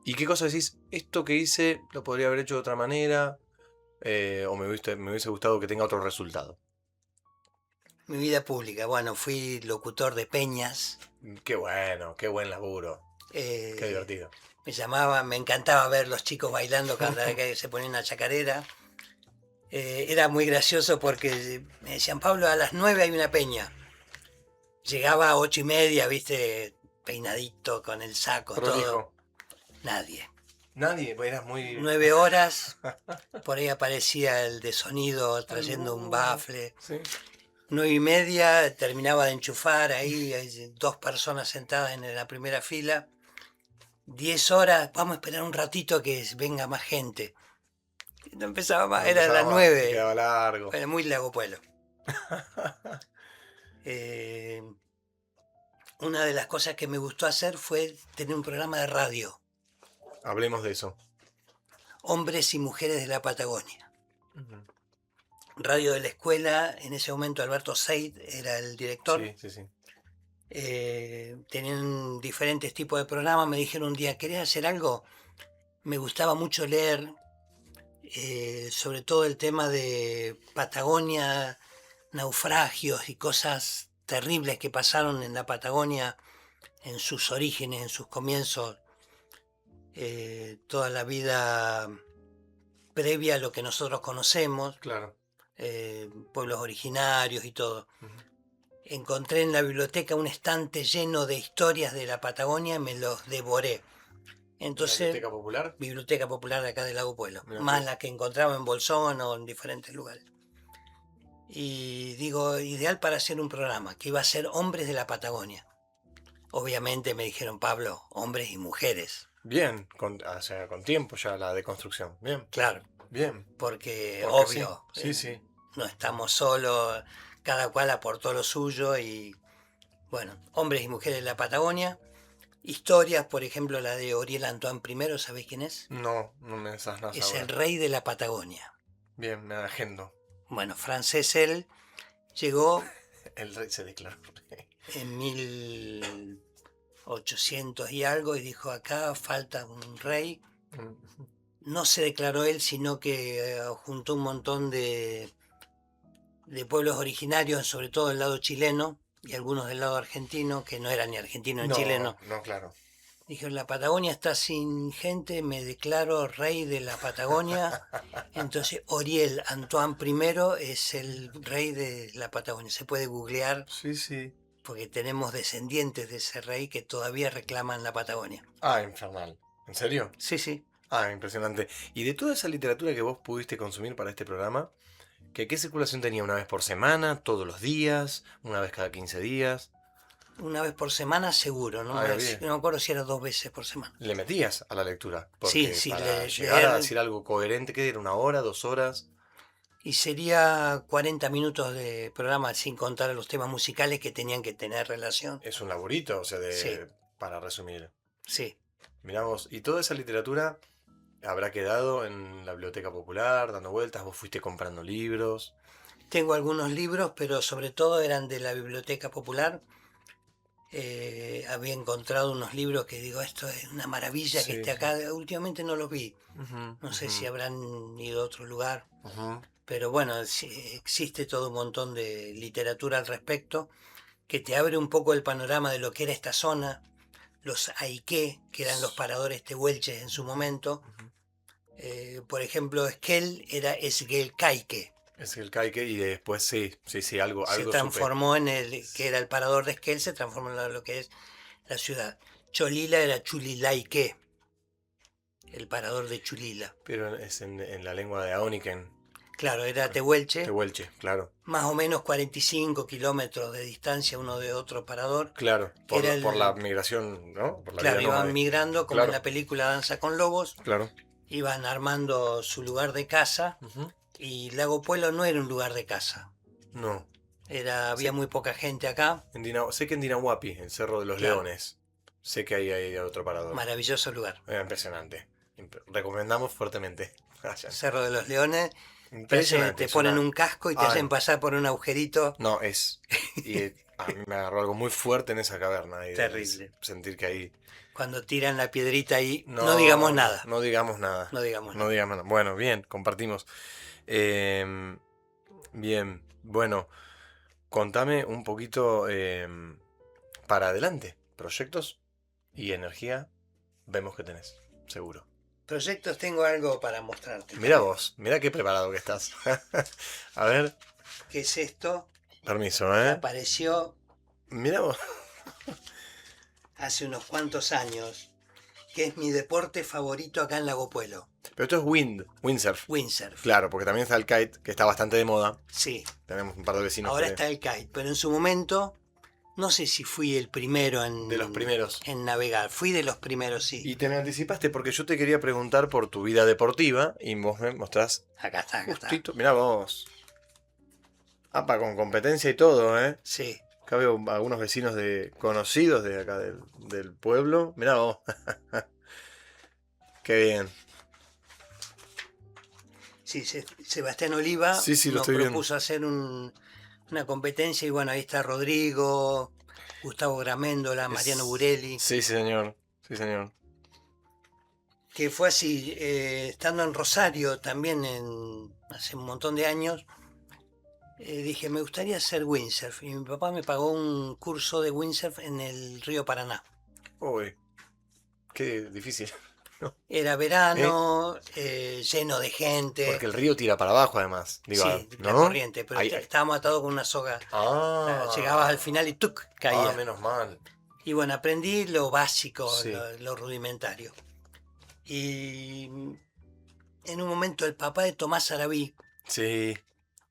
¿Y qué cosas decís, esto que hice lo podría haber hecho de otra manera o me hubiese gustado que tenga otro resultado? Mi vida pública, bueno, fui locutor de peñas. Qué bueno, qué buen laburo, qué eh, divertido. me encantaba ver los chicos bailando cada vez que se ponía una chacarera. Era muy gracioso porque me decían, Pablo, a las 9 hay una peña. Llegaba a 8:30, viste, peinadito, con el saco, Prolijo. todo. Nadie. Nadie, pues eras muy... 9 horas, por ahí aparecía el de sonido trayendo un bafle. Sí. 9:30, terminaba de enchufar ahí, hay 2 personas sentadas en la primera fila. 10 horas, vamos a esperar un ratito que venga más gente. No empezaba más, era las 9. Quedaba largo. Era muy Lago Puelo. Una de las cosas que me gustó hacer fue tener un programa de radio. Hablemos de eso. Hombres y mujeres de la Patagonia. Radio de la escuela, en ese momento Alberto Seid era el director. Sí, sí, sí. Tenían diferentes tipos de programas. Me dijeron un día, ¿querés hacer algo? Me gustaba mucho leer, sobre todo el tema de Patagonia, naufragios y cosas terribles que pasaron en la Patagonia en sus orígenes, en sus comienzos, toda la vida previa a lo que nosotros conocemos, Claro. pueblos originarios y todo. Encontré en la biblioteca un estante lleno de historias de la Patagonia y me los devoré. Entonces, ¿Biblioteca Popular? Biblioteca Popular de acá del Lago Puelo, Mirá más vos. la que encontraba en Bolsón o en diferentes lugares. Y digo, ideal para hacer un programa, que iba a ser Hombres de la Patagonia. Obviamente me dijeron, Pablo, hombres y mujeres. Bien, o sea, con tiempo ya la deconstrucción. Bien, Claro, bien. porque Porque obvio, sí, sí. no estamos solos, cada cual aportó lo suyo y bueno, hombres y mujeres de la Patagonia. historias, por ejemplo, la de Oriel Antoine I, ¿sabés quién es? No, no me esas nada Es el ahora. rey de la Patagonia. Bien, me agendo. Bueno, francés él, llegó El rey se declaró rey. en 1800 y algo y dijo, acá falta un rey. No se declaró él, sino que juntó un montón de pueblos originarios, sobre todo del lado chileno y algunos del lado argentino, que no eran ni argentinos ni chilenos. No, claro. Dijo, la Patagonia está sin gente, me declaro rey de la Patagonia. Entonces Oriel Antoine I es el rey de la Patagonia. Se puede googlear Sí, sí. porque tenemos descendientes de ese rey que todavía reclaman la Patagonia. Ah, infernal. ¿En serio? Sí, sí. Ah, impresionante. Y de toda esa literatura que vos pudiste consumir para este programa, ¿qué circulación tenía? ¿Una vez por semana? ¿Todos los días? ¿Una vez cada 15 días? Una vez por semana seguro, ¿no? Ah, bien. No me acuerdo si era 2 veces por semana. ¿Le metías a la lectura? Sí, Porque sí, para llegar a decir algo coherente, ¿qué era? ¿1 hora, 2 horas? y sería 40 minutos de programa sin contar los temas musicales que tenían que tener relación. Es un laburito, o sea, Sí. para resumir. Sí. Mirá vos, ¿y toda esa literatura habrá quedado en la biblioteca popular, dando vueltas? ¿Vos fuiste comprando libros? Tengo algunos libros, pero sobre todo eran de la biblioteca popular. Había encontrado unos libros que digo, esto es una maravilla que Sí, esté sí. acá. Últimamente no los vi. No sé si habrán ido a otro lugar. Pero bueno, existe todo un montón de literatura al respecto que te abre un poco el panorama de lo que era esta zona, los aiqué, que eran los paradores tehuelches en su momento. Por ejemplo, Esquel era Esguelcaique. Es el caique y después sí, algo Se supe. transformó en el que era el parador de Esquel, se transformó en lo que es la ciudad. Cholila era Chulilaique, el parador de Chulila. Pero es en la lengua de Aoniken, Claro, era Tehuelche, Tehuelche, claro. más o menos 45 kilómetros de distancia uno de otro parador. Claro, por, era el- por la migración, ¿no? Por la Claro, vida iban nómade. migrando como Claro. en la película Danza con Lobos, Claro. iban armando su lugar de casa y Lago Puelo no era un lugar de casa. No. Había Sí. muy poca gente acá, Sé que en Dinahuapi, el Cerro de los Claro. Leones, sé que hay otro parador. maravilloso lugar. Impresionante. Recomendamos fuertemente. Vayan. Cerro de los Leones, Impresionante. te es ponen una- un casco y te Ay, hacen pasar por un agujerito. No, y a mí me agarró algo muy fuerte en esa caverna. Y Terrible. Sentir que ahí... Cuando tiran la piedrita ahí, no digamos nada. No digamos nada. No digamos No nada. digamos nada. Bueno, bien, compartimos. Bien, bueno, contame un poquito para adelante. Proyectos y energía, vemos que tenés, seguro. Proyectos, tengo algo para mostrarte. Mira vos, mira qué preparado que estás. A ver, ¿Qué es esto? permiso, Apareció Mira vos. hace unos cuantos años, que es mi deporte favorito acá en Lago Puelo. Pero esto es windsurf. Windsurf. Claro, porque también está el kite, que está bastante de moda. Sí, Tenemos un par de vecinos ahora que- está el kite, pero en su momento, no sé si fui el primero en, de los primeros. en navegar. Fui de los primeros, sí. Y te me anticipaste porque yo te quería preguntar por tu vida deportiva y vos me mostrás Acá está. justito. Mirá vos. Apa, con competencia y todo, ¿eh? Sí. Acá veo algunos vecinos conocidos de acá del pueblo. Mirá vos. Qué bien. Sí, Sebastián Oliva Sí, lo nos estoy viendo. propuso hacer una competencia y bueno, ahí está Rodrigo, Gustavo Graméndola, Mariano Burelli, Sí, señor. Sí, señor. que fue así, estando en Rosario también hace un montón de años, dije, me gustaría hacer windsurf y mi papá me pagó un curso de windsurf en el río Paraná. Uy, qué difícil. Era verano, lleno de gente. Porque el río tira para abajo, además. Digo, Sí, la ¿no? corriente, pero estábamos atados con una soga. Ah. Llegabas al final y ¡tuc! Caía. Ah, menos mal. Y bueno, aprendí lo básico, Sí. lo rudimentario. Y en un momento el papá de Tomás Arabí Sí.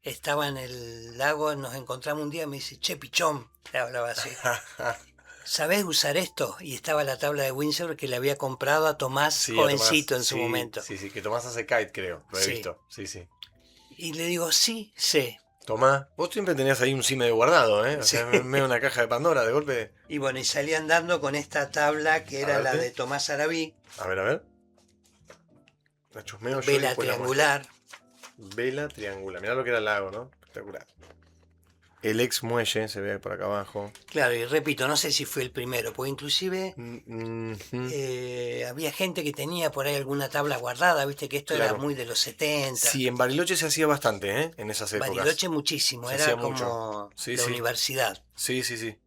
estaba en el lago, nos encontramos un día y me dice, che, pichón, le hablaba así. ¿Sabés usar esto? Y estaba la tabla de windsurf que le había comprado a Tomás, Sí, jovencito Tomás, en su sí, momento. Sí, que Tomás hace kite, creo. Lo he Sí. visto. Sí, sí. Y le digo, sí, sé. Tomá, vos siempre tenías ahí un cime de guardado, ¿eh? O Sí. sea, medio una caja de Pandora, de golpe. Y bueno, y salí andando con esta tabla que A era la verte. de Tomás Arabí, A ver. La chusmeo yo y vela después la muestro. triangular. Vela triangular. Mirá lo que era el lago, ¿no? Espectacular. El ex muelle se ve por acá abajo. Claro, y repito, no sé si fue el primero, porque inclusive Ujú. había gente que tenía por ahí alguna tabla guardada, viste que esto era Claro. muy de los 70. Sí, en Bariloche se hacía bastante, ¿eh? En esas épocas. Bariloche muchísimo, Se era hacía como mucho. Sí, la sí. universidad. Sí, sí, sí.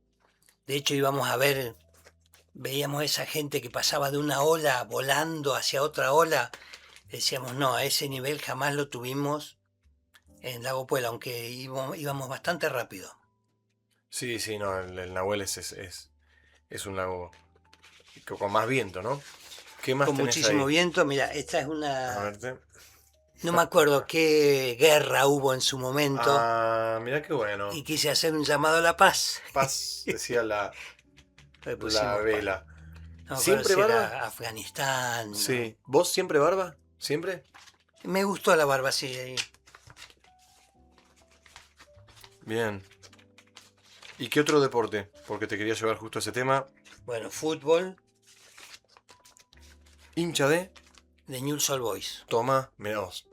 De hecho íbamos a ver, veíamos esa gente que pasaba de una ola volando hacia otra ola. Decíamos, no, a ese nivel jamás lo tuvimos en Lago Puelo, aunque íbamos bastante rápido. Sí, sí, no, el Nahuel es un lago con más viento, ¿no? ¿Qué más Con tenés muchísimo ahí? viento, mira, esta es A una... verte. No me acuerdo qué guerra hubo en su momento Ah, mira qué bueno. y quise hacer un llamado a la paz. Paz, decía Le la pusimos paz. vela. No me acuerdo ¿Siempre si barba? era Afganistán. Sí. ¿Vos siempre barba? ¿Siempre? Me gustó la barba así. Ahí. Bien. ¿Y qué otro deporte? Porque te quería llevar justo a ese tema. Bueno, fútbol Hincha de de Newell's Old Boys. Toma, mirá vos.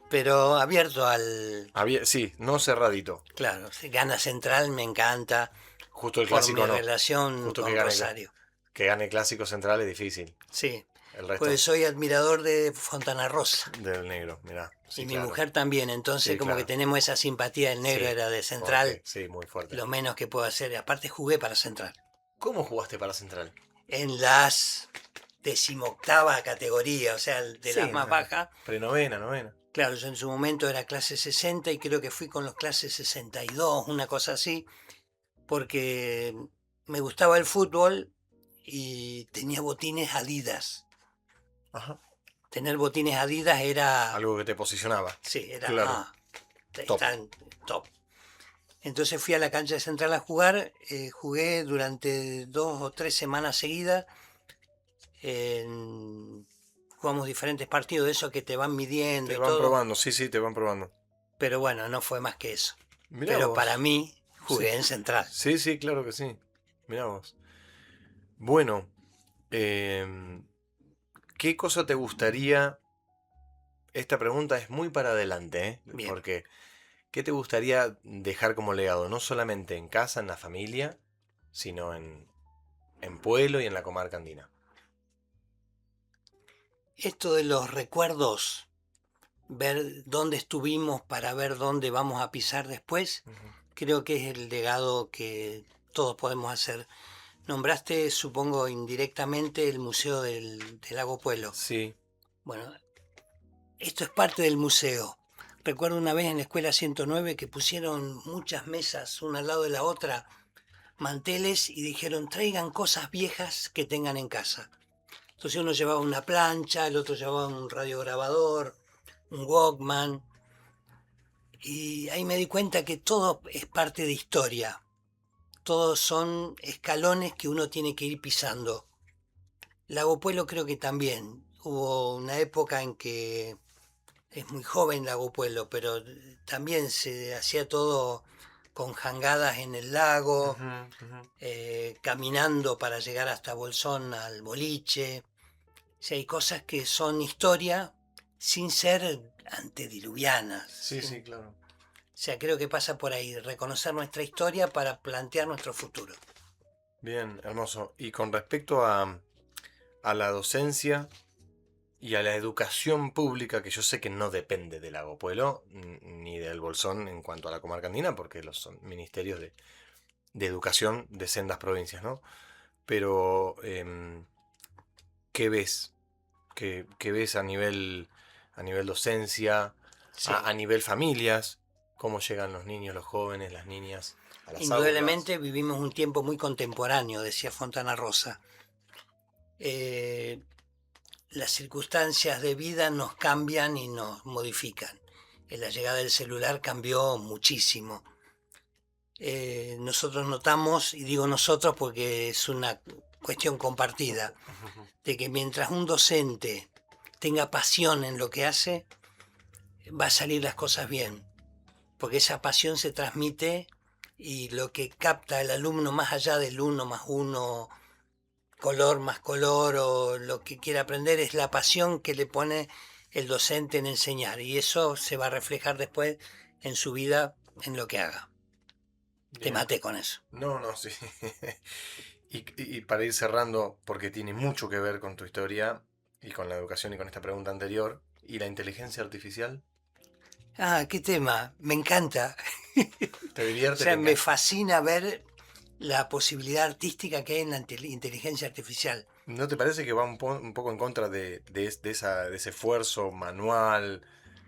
Pero abierto al... Sí, no cerradito. Claro, si gana Central me encanta. Justo el Por clásico mi no. relación Justo con Rosario. que gane clásico central es difícil. Sí, El resto pues soy admirador de Fontana Rosa. del negro, mirá. Sí, Y mi claro. mujer también, entonces Sí, como claro. que tenemos esa simpatía. El negro Sí, era de Central, fuerte, sí, muy fuerte. lo menos que puedo hacer. Aparte jugué para Central. ¿Cómo jugaste para Central? En las 18ª categoría, o sea, de Sí, las más no. bajas. Prenovena, novena. Claro, yo en su momento era clase 60 y creo que fui con los clases 62, una cosa así, porque me gustaba el fútbol y tenía botines Adidas. Ajá. Tener botines Adidas era... Algo que te posicionaba. Sí, era... Claro. Top. Están top. Entonces fui a la cancha de Central a jugar, jugué durante 2 o 3 semanas seguidas, jugamos diferentes partidos, de esos que te van midiendo Te y van todo, probando, sí, te van probando. pero bueno, no fue más que eso. Mirá Pero vos. para mí jugué Sí. en Central. Sí, claro que sí. Mirá vos. Bueno, ¿qué cosa te gustaría? Esta pregunta es muy para adelante, ¿eh? Bien. Porque, ¿qué te gustaría dejar como legado? No solamente en casa, en la familia, sino en Pueblo y en la comarca andina. Esto de los recuerdos, ver dónde estuvimos para ver dónde vamos a pisar después, creo que es el legado que todos podemos hacer. Nombraste, supongo, indirectamente el Museo del Lago Puelo. Sí. Bueno, esto es parte del museo. Recuerdo una vez en la escuela 109 que pusieron muchas mesas una al lado de la otra, manteles, y dijeron traigan cosas viejas que tengan en casa. Entonces uno llevaba una plancha, el otro llevaba un radiograbador, un Walkman, y ahí me di cuenta que todo es parte de historia. Todos son escalones que uno tiene que ir pisando. Lago Puelo creo que también. Hubo una época en que es muy joven Lago Puelo, pero también se hacía todo con jangadas en el lago, caminando para llegar hasta Bolsón al boliche. O sea, hay cosas que son historia sin ser antediluvianas. Sí, claro. O sea, creo que pasa por ahí, reconocer nuestra historia para plantear nuestro futuro. Bien, hermoso. Y con respecto a la docencia y a la educación pública, que yo sé que no depende del Lago Puelo ni del Bolsón en cuanto a la comarca andina, porque los son ministerios de educación de sendas provincias, ¿no? Pero, ¿qué ves? ¿Qué ves a nivel docencia, Sí. a nivel familias? ¿Cómo llegan los niños, los jóvenes, las niñas a las Indudablemente vivimos un tiempo muy contemporáneo, decía Fontana Rosa. Las circunstancias de vida nos cambian y nos modifican. La llegada del celular cambió muchísimo. Nosotros notamos, y digo nosotros porque es una cuestión compartida, de que mientras un docente tenga pasión en lo que hace, va a salir las cosas bien. porque esa pasión se transmite y lo que capta el alumno más allá del 1+1, color más color o lo que quiera aprender, es la pasión que le pone el docente en enseñar y eso se va a reflejar después en su vida, en lo que haga. Te Bien. maté con eso. No, no, sí. Y para ir cerrando, porque tiene mucho que ver con tu historia y con la educación y con esta pregunta anterior, ¿y la inteligencia artificial? Ah, qué tema, me encanta. ¿Te O divierte? sea, ¿Te me encanta? fascina ver la posibilidad artística que hay en la inteligencia artificial. ¿No te parece que va un poco en contra de ese esfuerzo manual,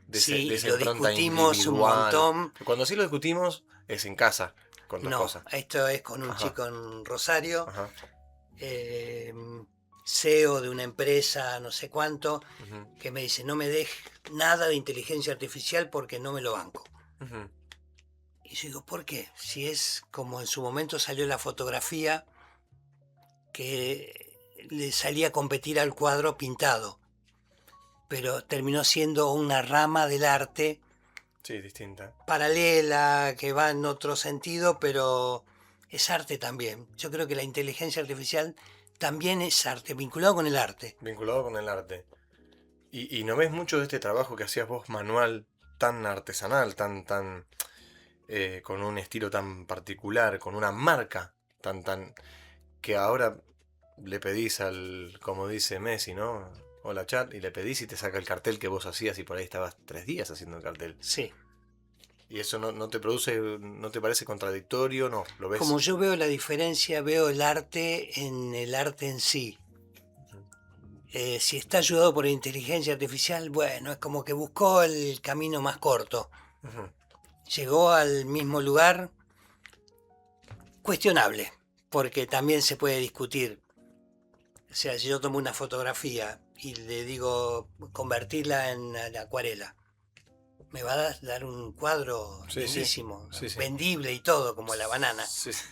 de Sí, y esa lo impronta discutimos un individual? montón. Cuando sí lo discutimos es en casa, con tu No, esposa. esto es con un Ajá, chico en Rosario, ajá, eh, CEO de una empresa, no sé cuánto, ujú, que me dice, no me dejes nada de inteligencia artificial porque no me lo banco. ujú, Y yo digo, ¿por qué? Si es como en su momento salió la fotografía que le salía a competir al cuadro pintado, pero terminó siendo una rama del arte sí, distinta. paralela, que va en otro sentido, pero es arte también. Yo creo que la inteligencia artificial también es arte, vinculado con el arte. Vinculado con el arte. Y no ves mucho de este trabajo que hacías vos manual, tan artesanal, con un estilo tan particular, con una marca que ahora le pedís como dice Messi, ¿no? Hola chat, y le pedís y te saca el cartel que vos hacías y por ahí estabas 3 días haciendo el cartel. Sí. Y eso no te produce, no te parece contradictorio, no, lo Como ves. yo veo la diferencia, veo el arte en el arte en sí. Ujú, Si está ayudado por inteligencia artificial, bueno, es como que buscó el camino más corto. ujú, Llegó al mismo lugar, cuestionable, porque también se puede discutir. O sea, si yo tomo una fotografía y le digo convertirla en acuarela, me va a dar un cuadro sí, sí, lindísimo, sí, sí. vendible y todo, como la banana. Sí, sí.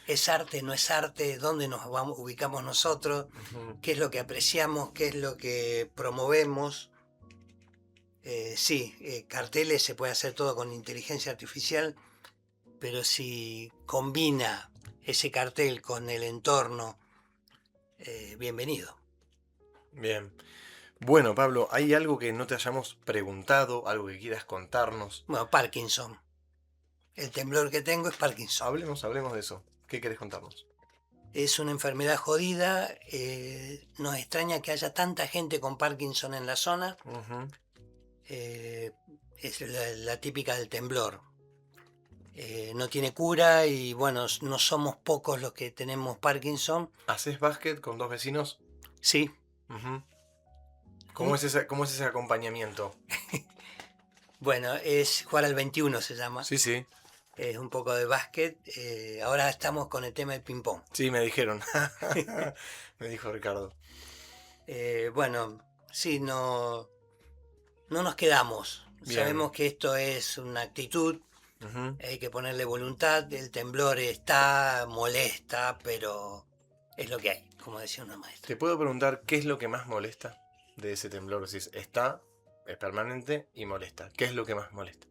¿Es arte, no es arte? ¿Dónde nos ubicamos nosotros? Ujú. ¿Qué es lo que apreciamos? ¿Qué es lo que promovemos? Sí, carteles se puede hacer todo con inteligencia artificial, pero si combina ese cartel con el entorno, bienvenido. Bien. Bueno, Pablo, ¿hay algo que no te hayamos preguntado, algo que quieras contarnos? Bueno, Parkinson. El temblor que tengo es Parkinson. Hablemos de eso. ¿Qué querés contarnos? Es una enfermedad jodida. Nos extraña que haya tanta gente con Parkinson en la zona. Ujú. eh, es la típica del temblor. No tiene cura y bueno, no somos pocos los que tenemos Parkinson. ¿Haces básquet con 2 vecinos? Sí, Ujú. un- Cómo es ese acompañamiento? bueno, es jugar al 21 se llama. Sí, sí. Es un poco de básquet. Ahora estamos con el tema del ping-pong. Sí, me dijeron. Me dijo Ricardo. Bueno, sí, no nos quedamos. Bien. Sabemos que esto es una actitud, Ujú. hay que ponerle voluntad. El temblor está, molesta, pero es lo que hay, como decía una maestra. ¿Te puedo preguntar qué es lo que más molesta de ese temblor? Si está, es permanente y molesta. ¿Qué es lo que más molesta?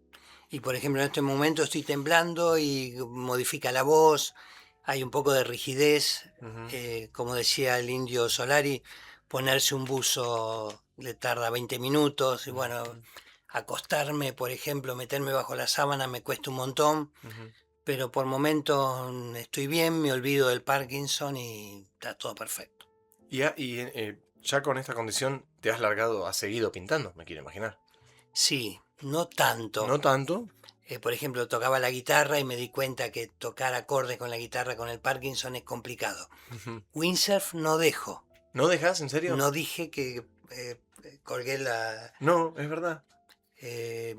Y por ejemplo, en este momento estoy temblando y modifica la voz, hay un poco de rigidez. Ujú. Como decía el indio Solari, ponerse un buzo le tarda 20 minutos y bueno, Ujú. acostarme, por ejemplo, meterme bajo la sábana me cuesta un montón, Ujú. pero por momentos estoy bien, me olvido del Parkinson y está todo perfecto. Ya con esta condición te has largado, has seguido pintando, me quiero imaginar. Sí, no tanto. No tanto. Por ejemplo, tocaba la guitarra y me di cuenta que tocar acordes con la guitarra con el Parkinson es complicado. Ujú. Windsurf no dejo. ¿No dejas, en serio? No dije que colgué la... No, es verdad. eh,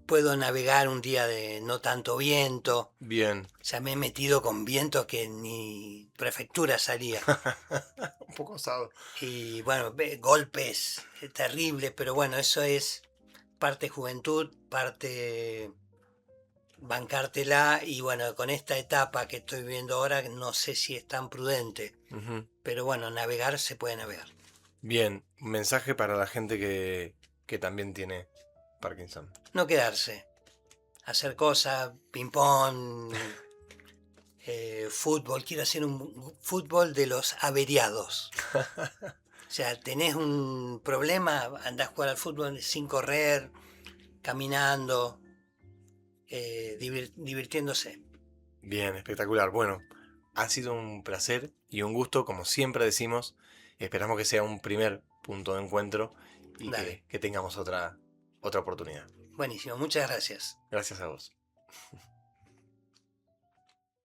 puedo navegar un día de no tanto viento. Bien. O sea, me he metido con vientos que ni prefectura salía. Un poco osado. Y bueno, golpes terribles, pero bueno, eso es parte juventud, parte bancártela. Y bueno, con esta etapa que estoy viviendo ahora, no sé si es tan prudente. Ujú. Pero bueno, navegar se puede navegar. Bien, un mensaje para la gente que también Parkinson. No quedarse. Hacer cosas, ping-pong, fútbol. Quiero hacer un fútbol de los averiados. O sea, tenés un problema, andás a jugar al fútbol sin correr, caminando, divirtiéndose. Bien, espectacular. Bueno, ha sido un placer y un gusto, como siempre decimos. Esperamos que sea un primer punto de encuentro y Dale. que tengamos otra oportunidad. Buenísimo, muchas gracias. Gracias a vos.